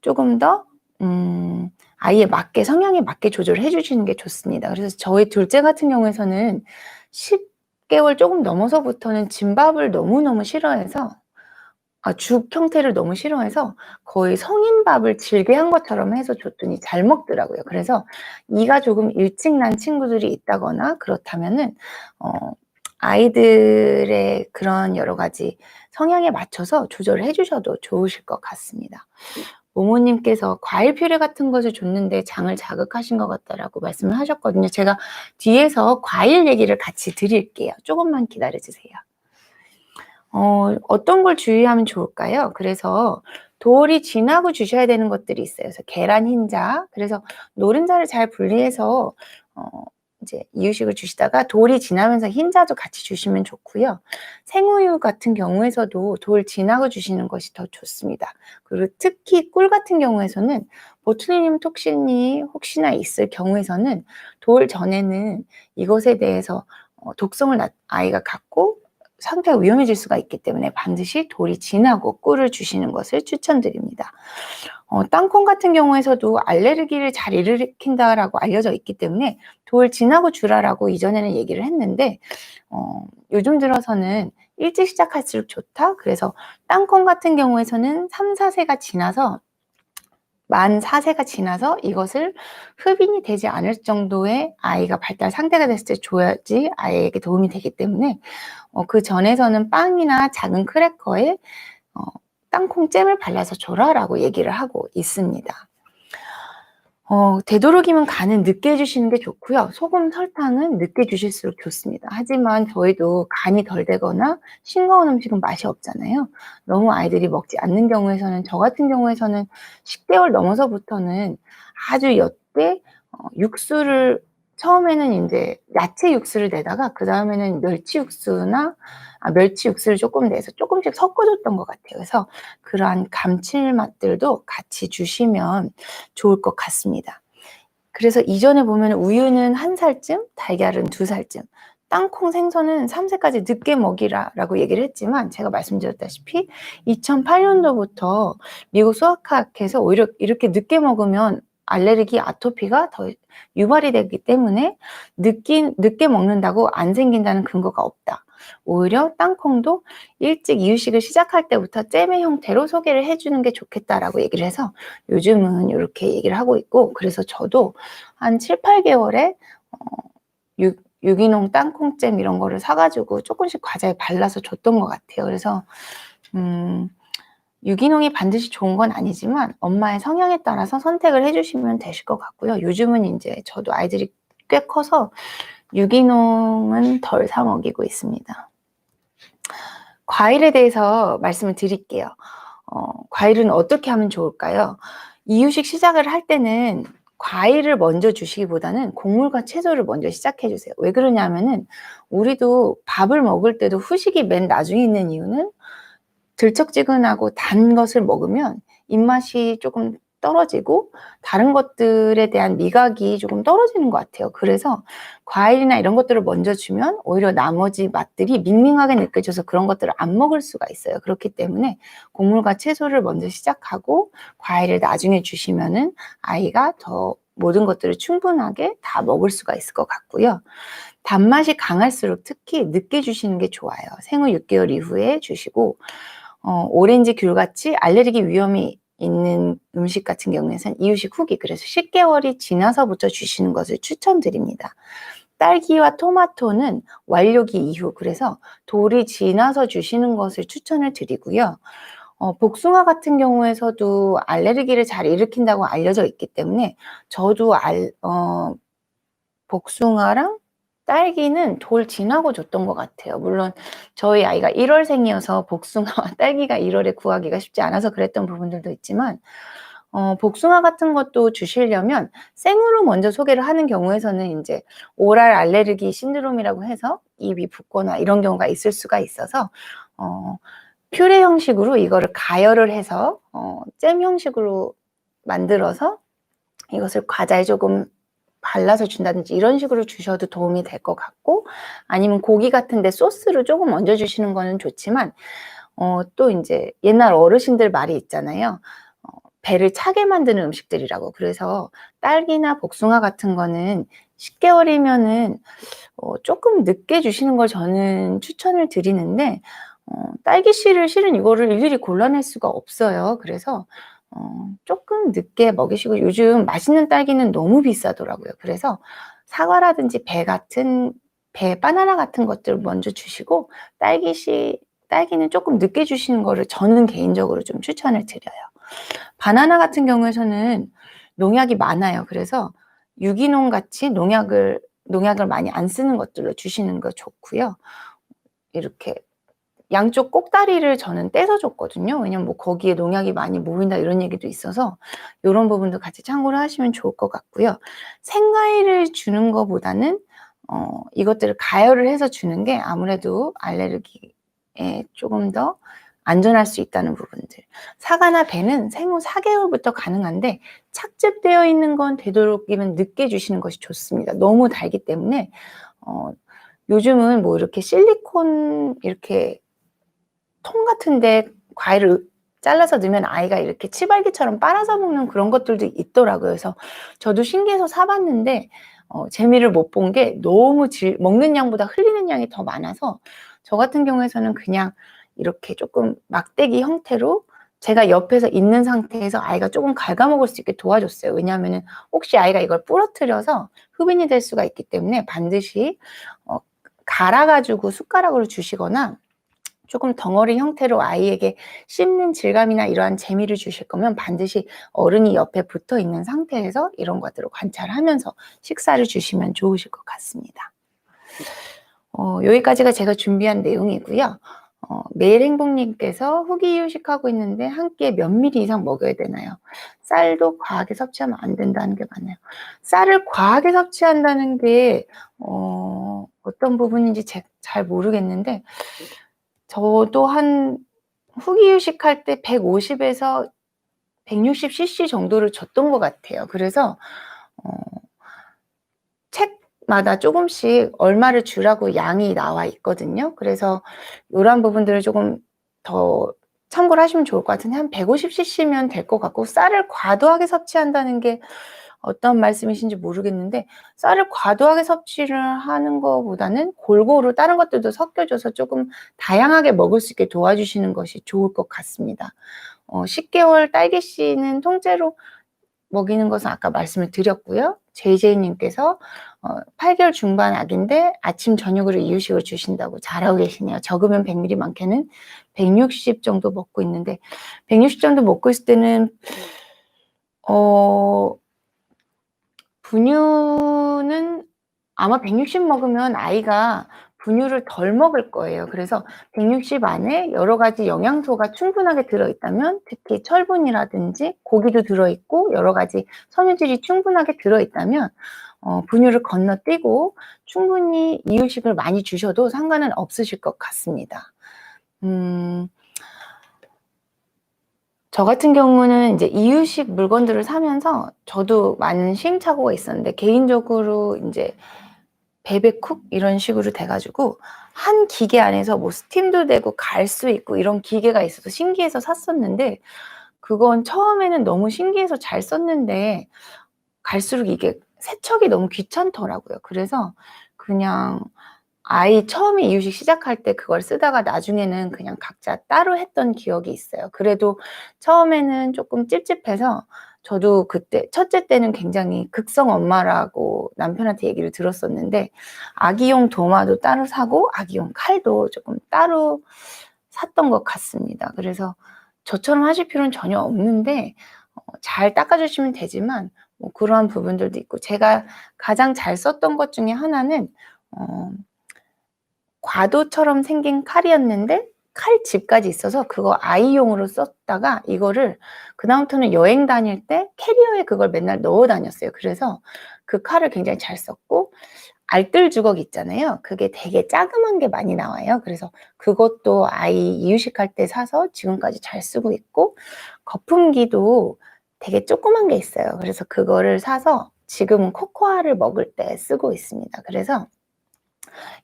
조금 더 아이의 맞게 성향에 맞게 조절을 해주시는 게 좋습니다. 그래서 저희 둘째 같은 경우에서는 10개월 조금 넘어서부터는 진밥을 너무너무 싫어해서 죽 형태를 너무 싫어해서 거의 성인밥을 질게 한 것처럼 해서 줬더니 잘 먹더라고요. 그래서 이가 조금 일찍 난 친구들이 있다거나 그렇다면은 아이들의 그런 여러 가지 성향에 맞춰서 조절을 해주셔도 좋으실 것 같습니다. 모모님께서 과일 퓨레 같은 것을 줬는데 장을 자극하신 것 같다라고 말씀을 하셨거든요. 제가 뒤에서 과일 얘기를 같이 드릴게요. 조금만 기다려주세요. 어떤 걸 주의하면 좋을까요? 그래서 돌이 지나고 주셔야 되는 것들이 있어요. 그래서 계란 흰자, 그래서 노른자를 잘 분리해서 이제 이유식을 주시다가 돌이 지나면서 흰자도 같이 주시면 좋고요. 생우유 같은 경우에서도 돌 지나고 주시는 것이 더 좋습니다. 그리고 특히 꿀 같은 경우에서는 보툴리늄 톡신이 혹시나 있을 경우에서는 돌 전에는 이것에 대해서 독성을 아이가 갖고 상태가 위험해질 수가 있기 때문에 반드시 돌이 지나고 꿀을 주시는 것을 추천드립니다. 땅콩 같은 경우에서도 알레르기를 잘 일으킨다라고 알려져 있기 때문에 돌 지나고 주라라고 이전에는 얘기를 했는데 요즘 들어서는 일찍 시작할수록 좋다. 그래서 땅콩 같은 경우에서는 3, 4세가 지나서 만 4세가 지나서 이것을 흡인이 되지 않을 정도의 아이가 발달 상태가 됐을 때 줘야지 아이에게 도움이 되기 때문에 그 전에서는 빵이나 작은 크래커에 땅콩 잼을 발라서 줘라라고 얘기를 하고 있습니다. 되도록이면 간은 늦게 해주시는 게 좋고요. 소금, 설탕은 늦게 주실수록 좋습니다. 하지만 저희도 간이 덜 되거나 싱거운 음식은 맛이 없잖아요. 너무 아이들이 먹지 않는 경우에서는 저 같은 경우에서는 10개월 넘어서부터는 아주 옅게 육수를 처음에는 이제 야채 육수를 내다가 그 다음에는 멸치 육수를 조금 내서 조금씩 섞어줬던 것 같아요. 그래서 그러한 감칠맛들도 같이 주시면 좋을 것 같습니다. 그래서 이전에 보면 우유는 1살쯤, 달걀은 2살쯤, 땅콩 생선은 3세까지 늦게 먹이라라고 얘기를 했지만 제가 말씀드렸다시피 2008년도부터 미국 수학학에서 오히려 이렇게 늦게 먹으면 알레르기, 아토피가 더 유발이 되기 때문에 늦게 먹는다고 안 생긴다는 근거가 없다. 오히려 땅콩도 일찍 이유식을 시작할 때부터 잼의 형태로 소개를 해주는 게 좋겠다라고 얘기를 해서 요즘은 이렇게 얘기를 하고 있고, 그래서 저도 한 7, 8개월에 유기농 땅콩잼 이런 거를 사가지고 조금씩 과자에 발라서 줬던 것 같아요. 그래서 유기농이 반드시 좋은 건 아니지만 엄마의 성향에 따라서 선택을 해주시면 되실 것 같고요. 요즘은 이제 저도 아이들이 꽤 커서 유기농은 덜 사 먹이고 있습니다. 과일에 대해서 말씀을 드릴게요. 과일은 어떻게 하면 좋을까요? 이유식 시작을 할 때는 과일을 먼저 주시기보다는 곡물과 채소를 먼저 시작해 주세요. 왜 그러냐면은 우리도 밥을 먹을 때도 후식이 맨 나중에 있는 이유는 들쩍지근하고 단 것을 먹으면 입맛이 조금 떨어지고 다른 것들에 대한 미각이 조금 떨어지는 것 같아요. 그래서 과일이나 이런 것들을 먼저 주면 오히려 나머지 맛들이 밍밍하게 느껴져서 그런 것들을 안 먹을 수가 있어요. 그렇기 때문에 곡물과 채소를 먼저 시작하고 과일을 나중에 주시면은 아이가 더 모든 것들을 충분하게 다 먹을 수가 있을 것 같고요. 단맛이 강할수록 특히 늦게 주시는 게 좋아요. 생후 6개월 이후에 주시고 오렌지, 귤같이 알레르기 위험이 있는 음식 같은 경우에는 이유식 후기, 그래서 10개월이 지나서부터 주시는 것을 추천드립니다. 딸기와 토마토는 완료기 이후, 그래서 돌이 지나서 주시는 것을 추천을 드리고요. 복숭아 같은 경우에서도 알레르기를 잘 일으킨다고 알려져 있기 때문에 저도 복숭아랑 딸기는 돌 지나고 줬던 것 같아요. 물론 저희 아이가 1월생이어서 복숭아와 딸기가 1월에 구하기가 쉽지 않아서 그랬던 부분들도 있지만 복숭아 같은 것도 주시려면 생으로 먼저 소개를 하는 경우에서는 인제 오랄 알레르기 신드롬이라고 해서 입이 붓거나 이런 경우가 있을 수가 있어서 퓨레 형식으로 이거를 가열을 해서 잼 형식으로 만들어서 이것을 과자에 조금 발라서 준다든지 이런 식으로 주셔도 도움이 될 것 같고, 아니면 고기 같은 데 소스를 조금 얹어 주시는 거는 좋지만 또 인제 옛날 어르신들 말이 있잖아요. 배를 차게 만드는 음식들이라고. 그래서 딸기나 복숭아 같은 거는 10개월이면은 쪼끔 늦게 주시는 걸 저는 추천을 드리는데, 딸기 씨를 실은 이거를 일일이 골라낼 수가 없어요. 그래서 쪼끔 늦게 먹이시고, 요즘 맛있는 딸기는 너무 비싸더라고요. 그래서 사과라든지 배 바나나 같은 것들 먼저 주시고, 딸기는 쪼끔 늦게 주시는 거를 저는 개인적으로 좀 추천을 드려요. 바나나 같은 경우에서는 농약이 많아요. 그래서 유기농 같이 농약을 많이 안 쓰는 것들로 주시는 거 좋고요. 이렇게 양쪽 꼭다리를 저는 떼서 줬거든요. 왜냐면 뭐 거기에 농약이 많이 모인다 이런 얘기도 있어서 요런 부분도 같이 참고를 하시면 좋을 것 같고요. 생과일을 주는 거보다는 이것들을 가열을 해서 주는 게 아무래도 알레르기에 조금 더 안전할 수 있다는 부분들. 사과나 배는 생후 4개월부터 가능한데 착즙되어 있는 건 되도록이면 늦게 주시는 것이 좋습니다. 너무 달기 때문에 요즘은 뭐 이렇게 실리콘 이렇게 통 같은데 과일을 잘라서 넣으면 아이가 이렇게 치발기처럼 빨아서 먹는 그런 것들도 있더라고요. 그래서 저도 신기해서 사 봤는데 재미를 못 본 게 너무 먹는 양보다 흘리는 양이 더 많아서, 저 같은 경우에서는 그냥 이렇게 조금 막대기 형태로 제가 옆에서 있는 상태에서 아이가 조금 갉아먹을 수 있게 도와줬어요. 왜냐하면은 혹시 아이가 이걸 부러뜨려서 흡인이 될 수가 있기 때문에 반드시 갈아 가지고 숟가락으로 주시거나, 조금 덩어리 형태로 아이에게 씹는 질감이나 이러한 재미를 주실 거면 반드시 어른이 옆에 붙어 있는 상태에서 이런 것들을 관찰하면서 식사를 주시면 좋으실 것 같습니다. 여기까지가 제가 준비한 내용이고요. 매일행복님께서 후기 이유식하고 있는데 한 끼에 몇 미리 이상 먹여야 되나요? 쌀도 과하게 섭취하면 안 된다는 게 맞나요? 쌀을 과하게 섭취한다는 게 어떤 부분인지 잘 모르겠는데, 저도 한 후기 이유식할 때 150에서 160cc 정도를 줬던 것 같아요. 그래서 책마다 조금씩 얼마를 주라고 양이 나와 있거든요. 그래서 요런 부분들을 조금 더 참고를 하시면 좋을 것 같은데, 한 150cc면 될 것 같고, 쌀을 과도하게 섭취한다는 게 어떤 말씀이신지 모르겠는데, 쌀을 과도하게 섭취를 하는 거보다는 골고루 다른 것들도 섞여줘서 조금 다양하게 먹을 수 있게 도와주시는 것이 좋을 것 같습니다. 10개월 딸기 씨는 통째로 먹이는 것은 아까 말씀을 드렸고요. JJ님께서 8개월 중반 아기인데 아침 저녁으로 이유식을 주신다고 잘하고 계시네요. 적으면 100ml, 많게는 160 정도 먹고 있는데, 160 정도 먹고 있을 때는 분유는 아마 160 먹으면 아이가 분유를 덜 먹을 거예요. 그래서 160 안에 여러 가지 영양소가 충분하게 들어있다면, 특히 철분이라든지 고기도 들어있고 여러 가지 섬유질이 충분하게 들어있다면 분유를 건너뛰고 충분히 이유식을 많이 주셔도 상관은 없으실 것 같습니다. 저 같은 경우는 이제 이유식 물건들을 사면서 저도 많은 시행착오가 있었는데, 개인적으로 이제 베베쿡 이런 식으로 돼가지고 한 기계 안에서 뭐 스팀도 되고 갈 수 있고 이런 기계가 있어서 신기해서 샀었는데, 그건 처음에는 너무 신기해서 잘 썼는데 갈수록 이게 세척이 너무 귀찮더라고요. 그래서 그냥 아이 처음에 이유식 시작할 때 그걸 쓰다가 나중에는 그냥 각자 따로 했던 기억이 있어요. 그래도 처음에는 조금 찝찝해서 저도 그때 첫째 때는 굉장히 극성 엄마라고 남편한테 얘기를 들었었는데, 아기용 도마도 따로 사고 아기용 칼도 조금 따로 샀던 것 같습니다. 그래서 저처럼 하실 필요는 전혀 없는데 잘 닦아주시면 되지만 뭐 그러한 부분들도 있고, 제가 가장 잘 썼던 것 중에 하나는 과도처럼 생긴 칼이었는데 칼집까지 있어서 그거 아이용으로 썼다가 이거를 그다음부터는 여행 다닐 때 캐리어에 그걸 맨날 넣어 다녔어요. 그래서 그 칼을 굉장히 잘 썼고, 알뜰 주걱 있잖아요. 그게 되게 자그만 게 많이 나와요. 그래서 그것도 아이 이유식할 때 사서 지금까지 잘 쓰고 있고, 거품기도 되게 조그만 게 있어요. 그래서 그거를 사서 지금은 코코아를 먹을 때 쓰고 있습니다. 그래서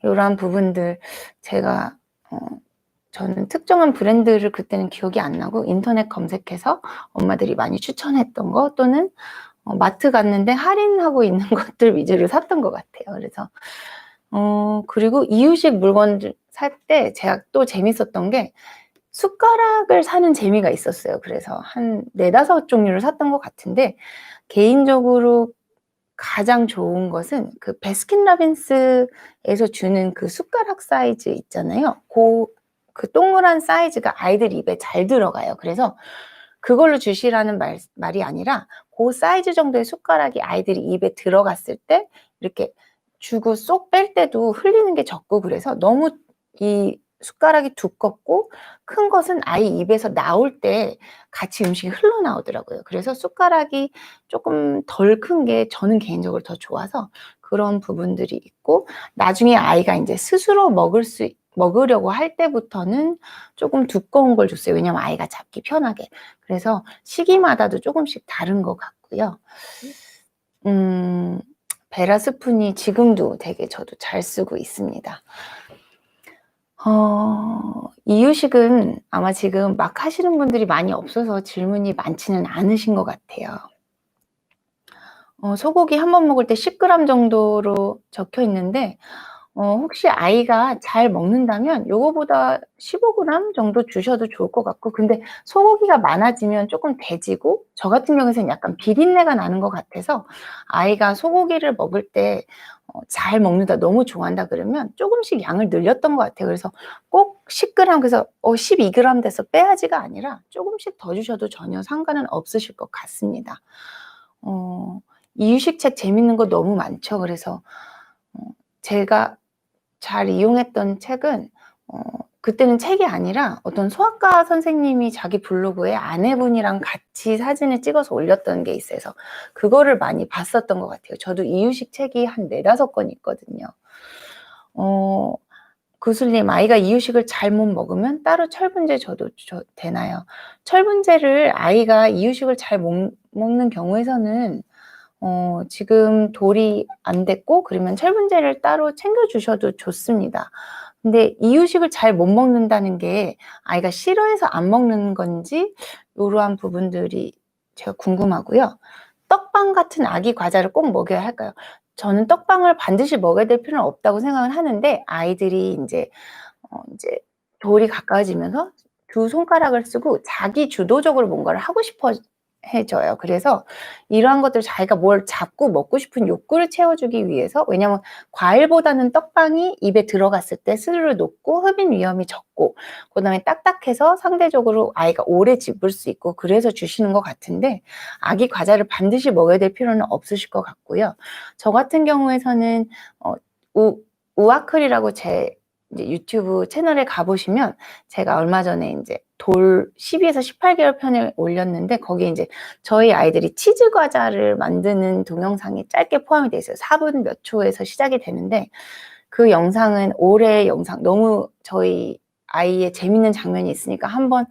이러한 부분들 제가 저는 특정한 브랜드를 그때는 기억이 안 나고 인터넷 검색해서 엄마들이 많이 추천했던 거, 또는 마트 갔는데 할인하고 있는 것들 위주로 샀던 것 같아요. 그래서 그리고 이유식 물건들 살 때 제가 또 재밌었던 게 숟가락을 사는 재미가 있었어요. 그래서 한 4-5 종류를 샀던 것 같은데, 개인적으로 가장 좋은 것은 그 베스킨라빈스에서 주는 그 숟가락 사이즈 있잖아요. 그 동그란 사이즈가 아이들 입에 잘 들어가요. 그래서 그걸로 주시라는 말이 아니라 그 사이즈 정도의 숟가락이 아이들이 입에 들어갔을 때 이렇게 주고 쏙 뺄 때도 흘리는 게 적고, 그래서 너무 이 숟가락이 두껍고 큰 것은 아이 입에서 나올 때 같이 음식이 흘러나오더라고요. 그래서 숟가락이 조금 덜 큰 게 저는 개인적으로 더 좋아서 그런 부분들이 있고, 나중에 아이가 이제 스스로 먹으려고 할 때부터는 조금 두꺼운 걸 줬어요. 왜냐면 아이가 잡기 편하게. 그래서 시기마다도 조금씩 다른 것 같고요. 베라 스푼이 지금도 되게 저도 잘 쓰고 있습니다. 이유식은 아마 지금 막 하시는 분들이 많이 없어서 질문이 많지는 않으신 것 같아요. 소고기 한 번 먹을 때 10g 정도로 적혀 있는데, 혹시 아이가 잘 먹는다면 요거보다 15g 정도 주셔도 좋을 것 같고, 근데 소고기가 많아지면 조금 돼지고, 저 같은 경우에는 약간 비린내가 나는 것 같아서 아이가 소고기를 먹을 때 잘 먹는다, 너무 좋아한다 그러면 조금씩 양을 늘렸던 것 같아요. 그래서 꼭 10g, 그래서 12g 돼서 빼야지가 아니라 조금씩 더 주셔도 전혀 상관은 없으실 것 같습니다. 이유식책 재밌는 거 너무 많죠. 그래서 제가 잘 이용했던 책은 그때는 책이 아니라 어떤 소아과 선생님이 자기 블로그에 아내분이랑 같이 사진을 찍어서 올렸던 게 있어서 그거를 많이 봤었던 것 같아요. 저도 이유식 책이 한 4-5권 있거든요. 구슬님, 아이가 이유식을 잘못 먹으면 따로 철분제 줘도 되나요? 철분제를 아이가 이유식을 잘 먹는 경우에서는 지금 돌이 안 됐고, 그러면 철분제를 따로 챙겨주셔도 좋습니다. 근데 이유식을 잘 못 먹는다는 게 아이가 싫어해서 안 먹는 건지, 이러한 부분들이 제가 궁금하고요. 떡빵 같은 아기 과자를 꼭 먹여야 할까요? 저는 떡빵을 반드시 먹여야 될 필요는 없다고 생각을 하는데, 아이들이 이제 돌이 가까워지면서 두 손가락을 쓰고 자기 주도적으로 뭔가를 하고 싶어 해져요. 그래서 이러한 것들, 자기가 뭘 잡고 먹고 싶은 욕구를 채워주기 위해서, 왜냐면 과일보다는 떡빵이 입에 들어갔을 때 스르르 녹고 흡인 위험이 적고, 그 다음에 딱딱해서 상대적으로 아이가 오래 집을 수 있고, 그래서 주시는 것 같은데, 아기 과자를 반드시 먹어야 될 필요는 없으실 것 같고요. 저 같은 경우에서는 우아클이라고 제 이제 유튜브 채널에 가보시면 제가 얼마 전에 이제 돌 12에서 18개월 편을 올렸는데, 거기에 이제 저희 아이들이 치즈 과자를 만드는 동영상이 짧게 포함이 되어 있어요. 4분 몇 초에서 시작이 되는데, 그 영상은 올해 영상, 너무 저희 아이의 재밌는 장면이 있으니까 한번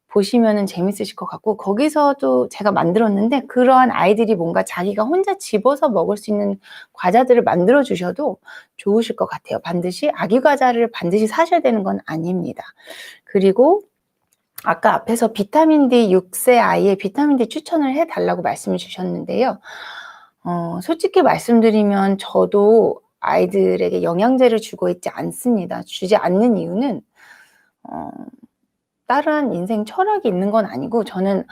보시면은 재밌으실 것 같고, 거기서도 제가 만들었는데 그러한 아이들이 뭔가 자기가 혼자 집어서 먹을 수 있는 과자들을 만들어 주셔도 좋으실 것 같아요. 반드시 아기 과자를 반드시 사셔야 되는 건 아닙니다. 그리고 아까 앞에서 비타민 D 6세 아이의 비타민 D 추천을 해달라고 말씀을 주셨는데요. 솔직히 말씀드리면 저도 아이들에게 영양제를 주고 있지 않습니다. 주지 않는 이유는 다른 인생 철학이 있는 건 아니고, 저는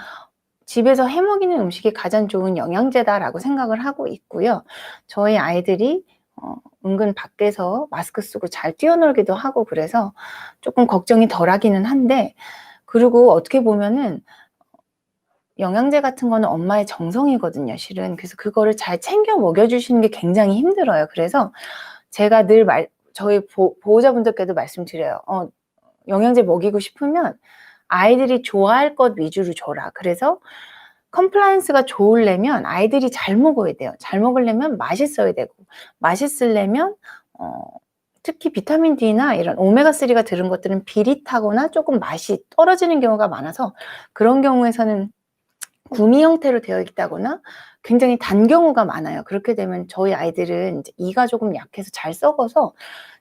집에서 해먹이는 음식이 가장 좋은 영양제다라고 생각을 하고 있고요. 저희 아이들이 은근 밖에서 마스크 쓰고 잘 뛰어놀기도 하고, 그래서 조금 걱정이 덜하기는 한데, 그리고 어떻게 보면은 영양제 같은 거는 엄마의 정성이거든요, 실은. 그래서 그거를 잘 챙겨 먹여주시는 게 굉장히 힘들어요. 그래서 제가 늘 저희 보호자분들께도 말씀드려요. 영양제 먹이고 싶으면 아이들이 좋아할 것 위주로 줘라. 그래서 컴플라이언스가 좋으려면 아이들이 잘 먹어야 돼요. 잘 먹으려면 맛있어야 되고, 맛있으려면 특히 비타민 D나 이런 오메가3가 들은 것들은 비릿하거나 조금 맛이 떨어지는 경우가 많아서, 그런 경우에서는 구미 형태로 되어 있다거나 굉장히 단 경우가 많아요. 그렇게 되면 저희 아이들은 이제 이가 조금 약해서 잘 썩어서,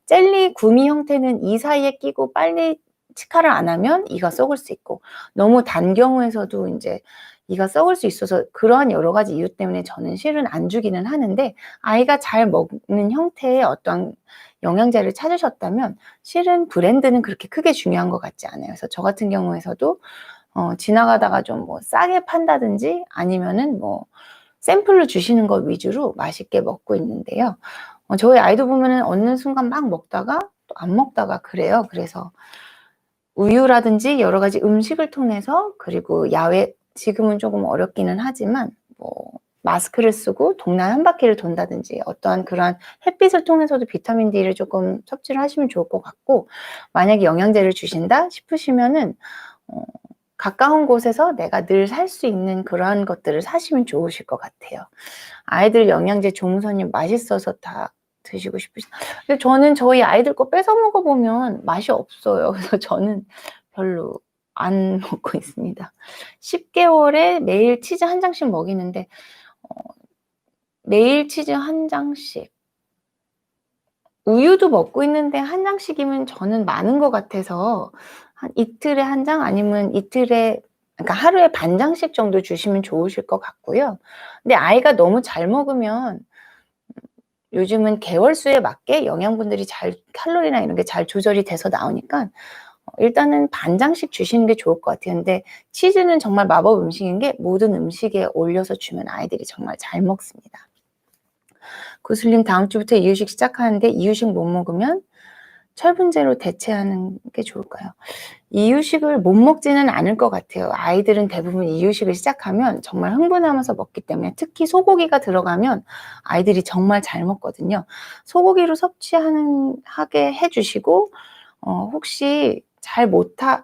젤리 구미 형태는 이 사이에 끼고 빨리 치카를 안 하면 이가 썩을 수 있고, 너무 단 경우에서도 이제 이가 썩을 수 있어서, 그러한 여러 가지 이유 때문에 저는 실은 안 주기는 하는데, 아이가 잘 먹는 형태의 어떤 영양제를 찾으셨다면 실은 브랜드는 그렇게 크게 중요한 것 같지 않아요. 그래서 저 같은 경우에서도 지나가다가 좀 뭐 싸게 판다든지 아니면은 뭐 샘플로 주시는 것 위주로 맛있게 먹고 있는데요. 저희 아이도 보면은 어느 순간 막 먹다가 또 안 먹다가 그래요. 그래서 우유라든지 여러 가지 음식을 통해서, 그리고 야외, 지금은 조금 어렵기는 하지만 뭐 마스크를 쓰고 동네 한 바퀴를 돈다든지 어떠한 그러한 햇빛을 통해서도 비타민 D를 조금 섭취를 하시면 좋을 것 같고, 만약에 영양제를 주신다 싶으시면은 가까운 곳에서 내가 늘 살 수 있는 그러한 것들을 사시면 좋으실 것 같아요. 아이들 영양제 조무선님 맛있어서 다 드시고 싶으신. 근데 저는 저희 아이들 거 뺏어 먹어보면 맛이 없어요. 그래서 저는 별로 안 먹고 있습니다. 10개월에 매일 치즈 한 장씩 먹이는데, 매일 치즈 한 장씩. 우유도 먹고 있는데 한 장씩이면 저는 많은 것 같아서, 한 이틀에 한 장, 아니면 이틀에, 그러니까 하루에 반 장씩 정도 주시면 좋으실 것 같고요. 근데 아이가 너무 잘 먹으면, 요즘은 개월수에 맞게 영양분들이 칼로리나 이런 게 잘 조절이 돼서 나오니까 일단은 반 장씩 주시는 게 좋을 것 같아요. 근데 치즈는 정말 마법 음식인 게, 모든 음식에 올려서 주면 아이들이 정말 잘 먹습니다. 구슬님, 다음 주부터 이유식 시작하는데 이유식 못 먹으면 철분제로 대체하는 게 좋을까요? 이유식을 못 먹지는 않을 것 같아요. 아이들은 대부분 이유식을 시작하면 정말 흥분하면서 먹기 때문에, 특히 소고기가 들어가면 아이들이 정말 잘 먹거든요. 소고기로 하게 해주시고, 혹시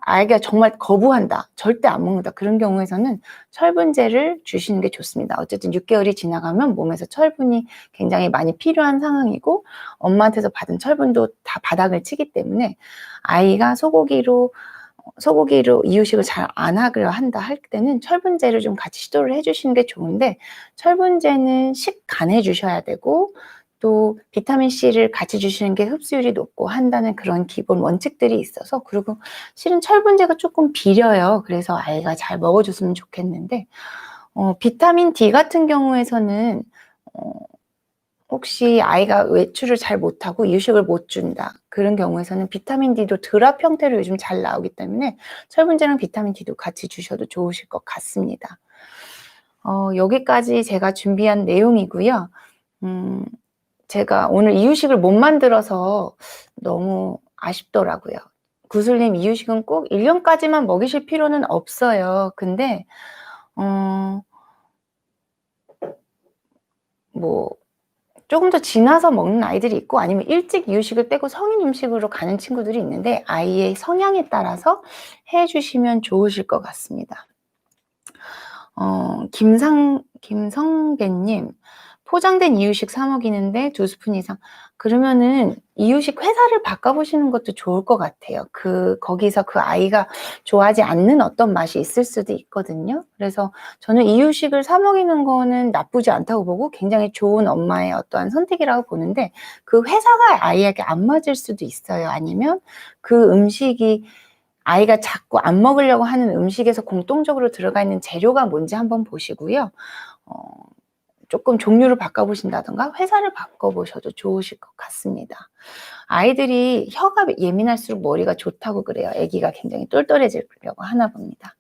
아이가 정말 거부한다, 절대 안 먹는다, 그런 경우에서는 철분제를 주시는 게 좋습니다. 어쨌든 6개월이 지나가면 몸에서 철분이 굉장히 많이 필요한 상황이고, 엄마한테서 받은 철분도 다 바닥을 치기 때문에, 아이가 소고기로 이유식을 잘 안 하려 한다 할 때는 철분제를 좀 같이 시도를 해주시는 게 좋은데, 철분제는 식간해 주셔야 되고, 또 비타민C를 같이 주시는 게 흡수율이 높고 한다는 그런 기본 원칙들이 있어서, 그리고 실은 철분제가 조금 비려요. 그래서 아이가 잘 먹어줬으면 좋겠는데, 비타민 D 같은 경우에서는 혹시 아이가 외출을 잘 못하고 이유식을 못 준다, 그런 경우에서는 비타민 D도 드랍 형태로 요즘 잘 나오기 때문에 철분제랑 비타민 D도 같이 주셔도 좋으실 것 같습니다. 여기까지 제가 준비한 내용이고요. 제가 오늘 이유식을 못 만들어서 너무 아쉽더라고요. 구슬님, 이유식은 꼭 1년까지만 먹이실 필요는 없어요. 근데 뭐 조금 더 지나서 먹는 아이들이 있고, 아니면 일찍 이유식을 떼고 성인 음식으로 가는 친구들이 있는데, 아이의 성향에 따라서 해주시면 좋으실 것 같습니다. 김성배님, 포장된 이유식 사 먹이는데 2스푼 이상. 그러면은 이유식 회사를 바꿔보시는 것도 좋을 것 같아요. 거기서 그 아이가 좋아하지 않는 어떤 맛이 있을 수도 있거든요. 그래서 저는 이유식을 사 먹이는 거는 나쁘지 않다고 보고, 굉장히 좋은 엄마의 어떠한 선택이라고 보는데, 그 회사가 아이에게 안 맞을 수도 있어요. 아니면 그 음식이 아이가 자꾸 안 먹으려고 하는 음식에서 공통적으로 들어가 있는 재료가 뭔지 한번 보시고요. 조금 종류를 바꿔보신다던가 회사를 바꿔보셔도 좋으실 것 같습니다. 아이들이 혀가 예민할수록 머리가 좋다고 그래요. 아기가 굉장히 똘똘해지려고 하나 봅니다.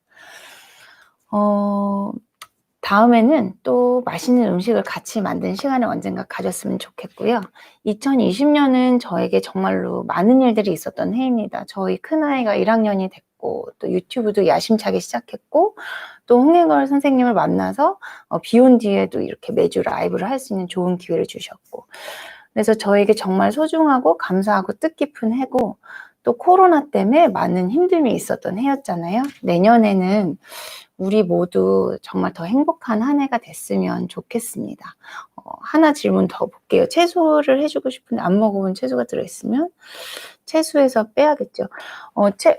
다음에는 또 맛있는 음식을 같이 만드는 시간을 언젠가 가졌으면 좋겠고요. 2020년은 저에게 정말로 많은 일들이 있었던 해입니다. 저희 큰아이가 1학년이 됐고, 또 유튜브도 야심차게 시작했고, 또 홍해걸 선생님을 만나서 비온 뒤에도 이렇게 매주 라이브를 할 수 있는 좋은 기회를 주셨고, 그래서 저에게 정말 소중하고 감사하고 뜻깊은 해고, 또 코로나 때문에 많은 힘듦이 있었던 해였잖아요. 내년에는 우리 모두 정말 더 행복한 한 해가 됐으면 좋겠습니다. 하나 질문 더 볼게요. 채소를 해주고 싶은데 안 먹어본 채소가 들어있으면 채소에서 빼야겠죠.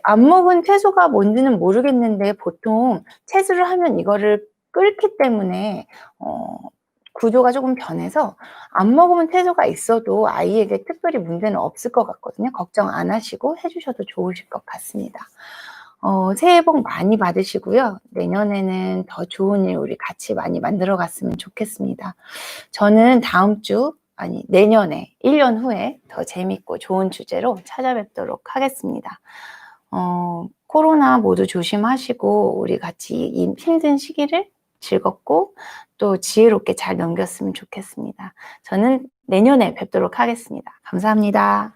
안 먹은 채소가 뭔지는 모르겠는데 보통 채소를 하면 이거를 끓기 때문에 구조가 조금 변해서 안 먹으면 채소가 있어도 아이에게 특별히 문제는 없을 것 같거든요. 걱정 안 하시고 해주셔도 좋으실 것 같습니다. 새해 복 많이 받으시고요. 내년에는 더 좋은 일 우리 같이 많이 만들어 갔으면 좋겠습니다. 저는 내년에 1년 후에 더 재밌고 좋은 주제로 찾아뵙도록 하겠습니다. 코로나 모두 조심하시고 우리 같이 이 힘든 시기를 즐겁고 또 지혜롭게 잘 넘겼으면 좋겠습니다. 저는 내년에 뵙도록 하겠습니다. 감사합니다.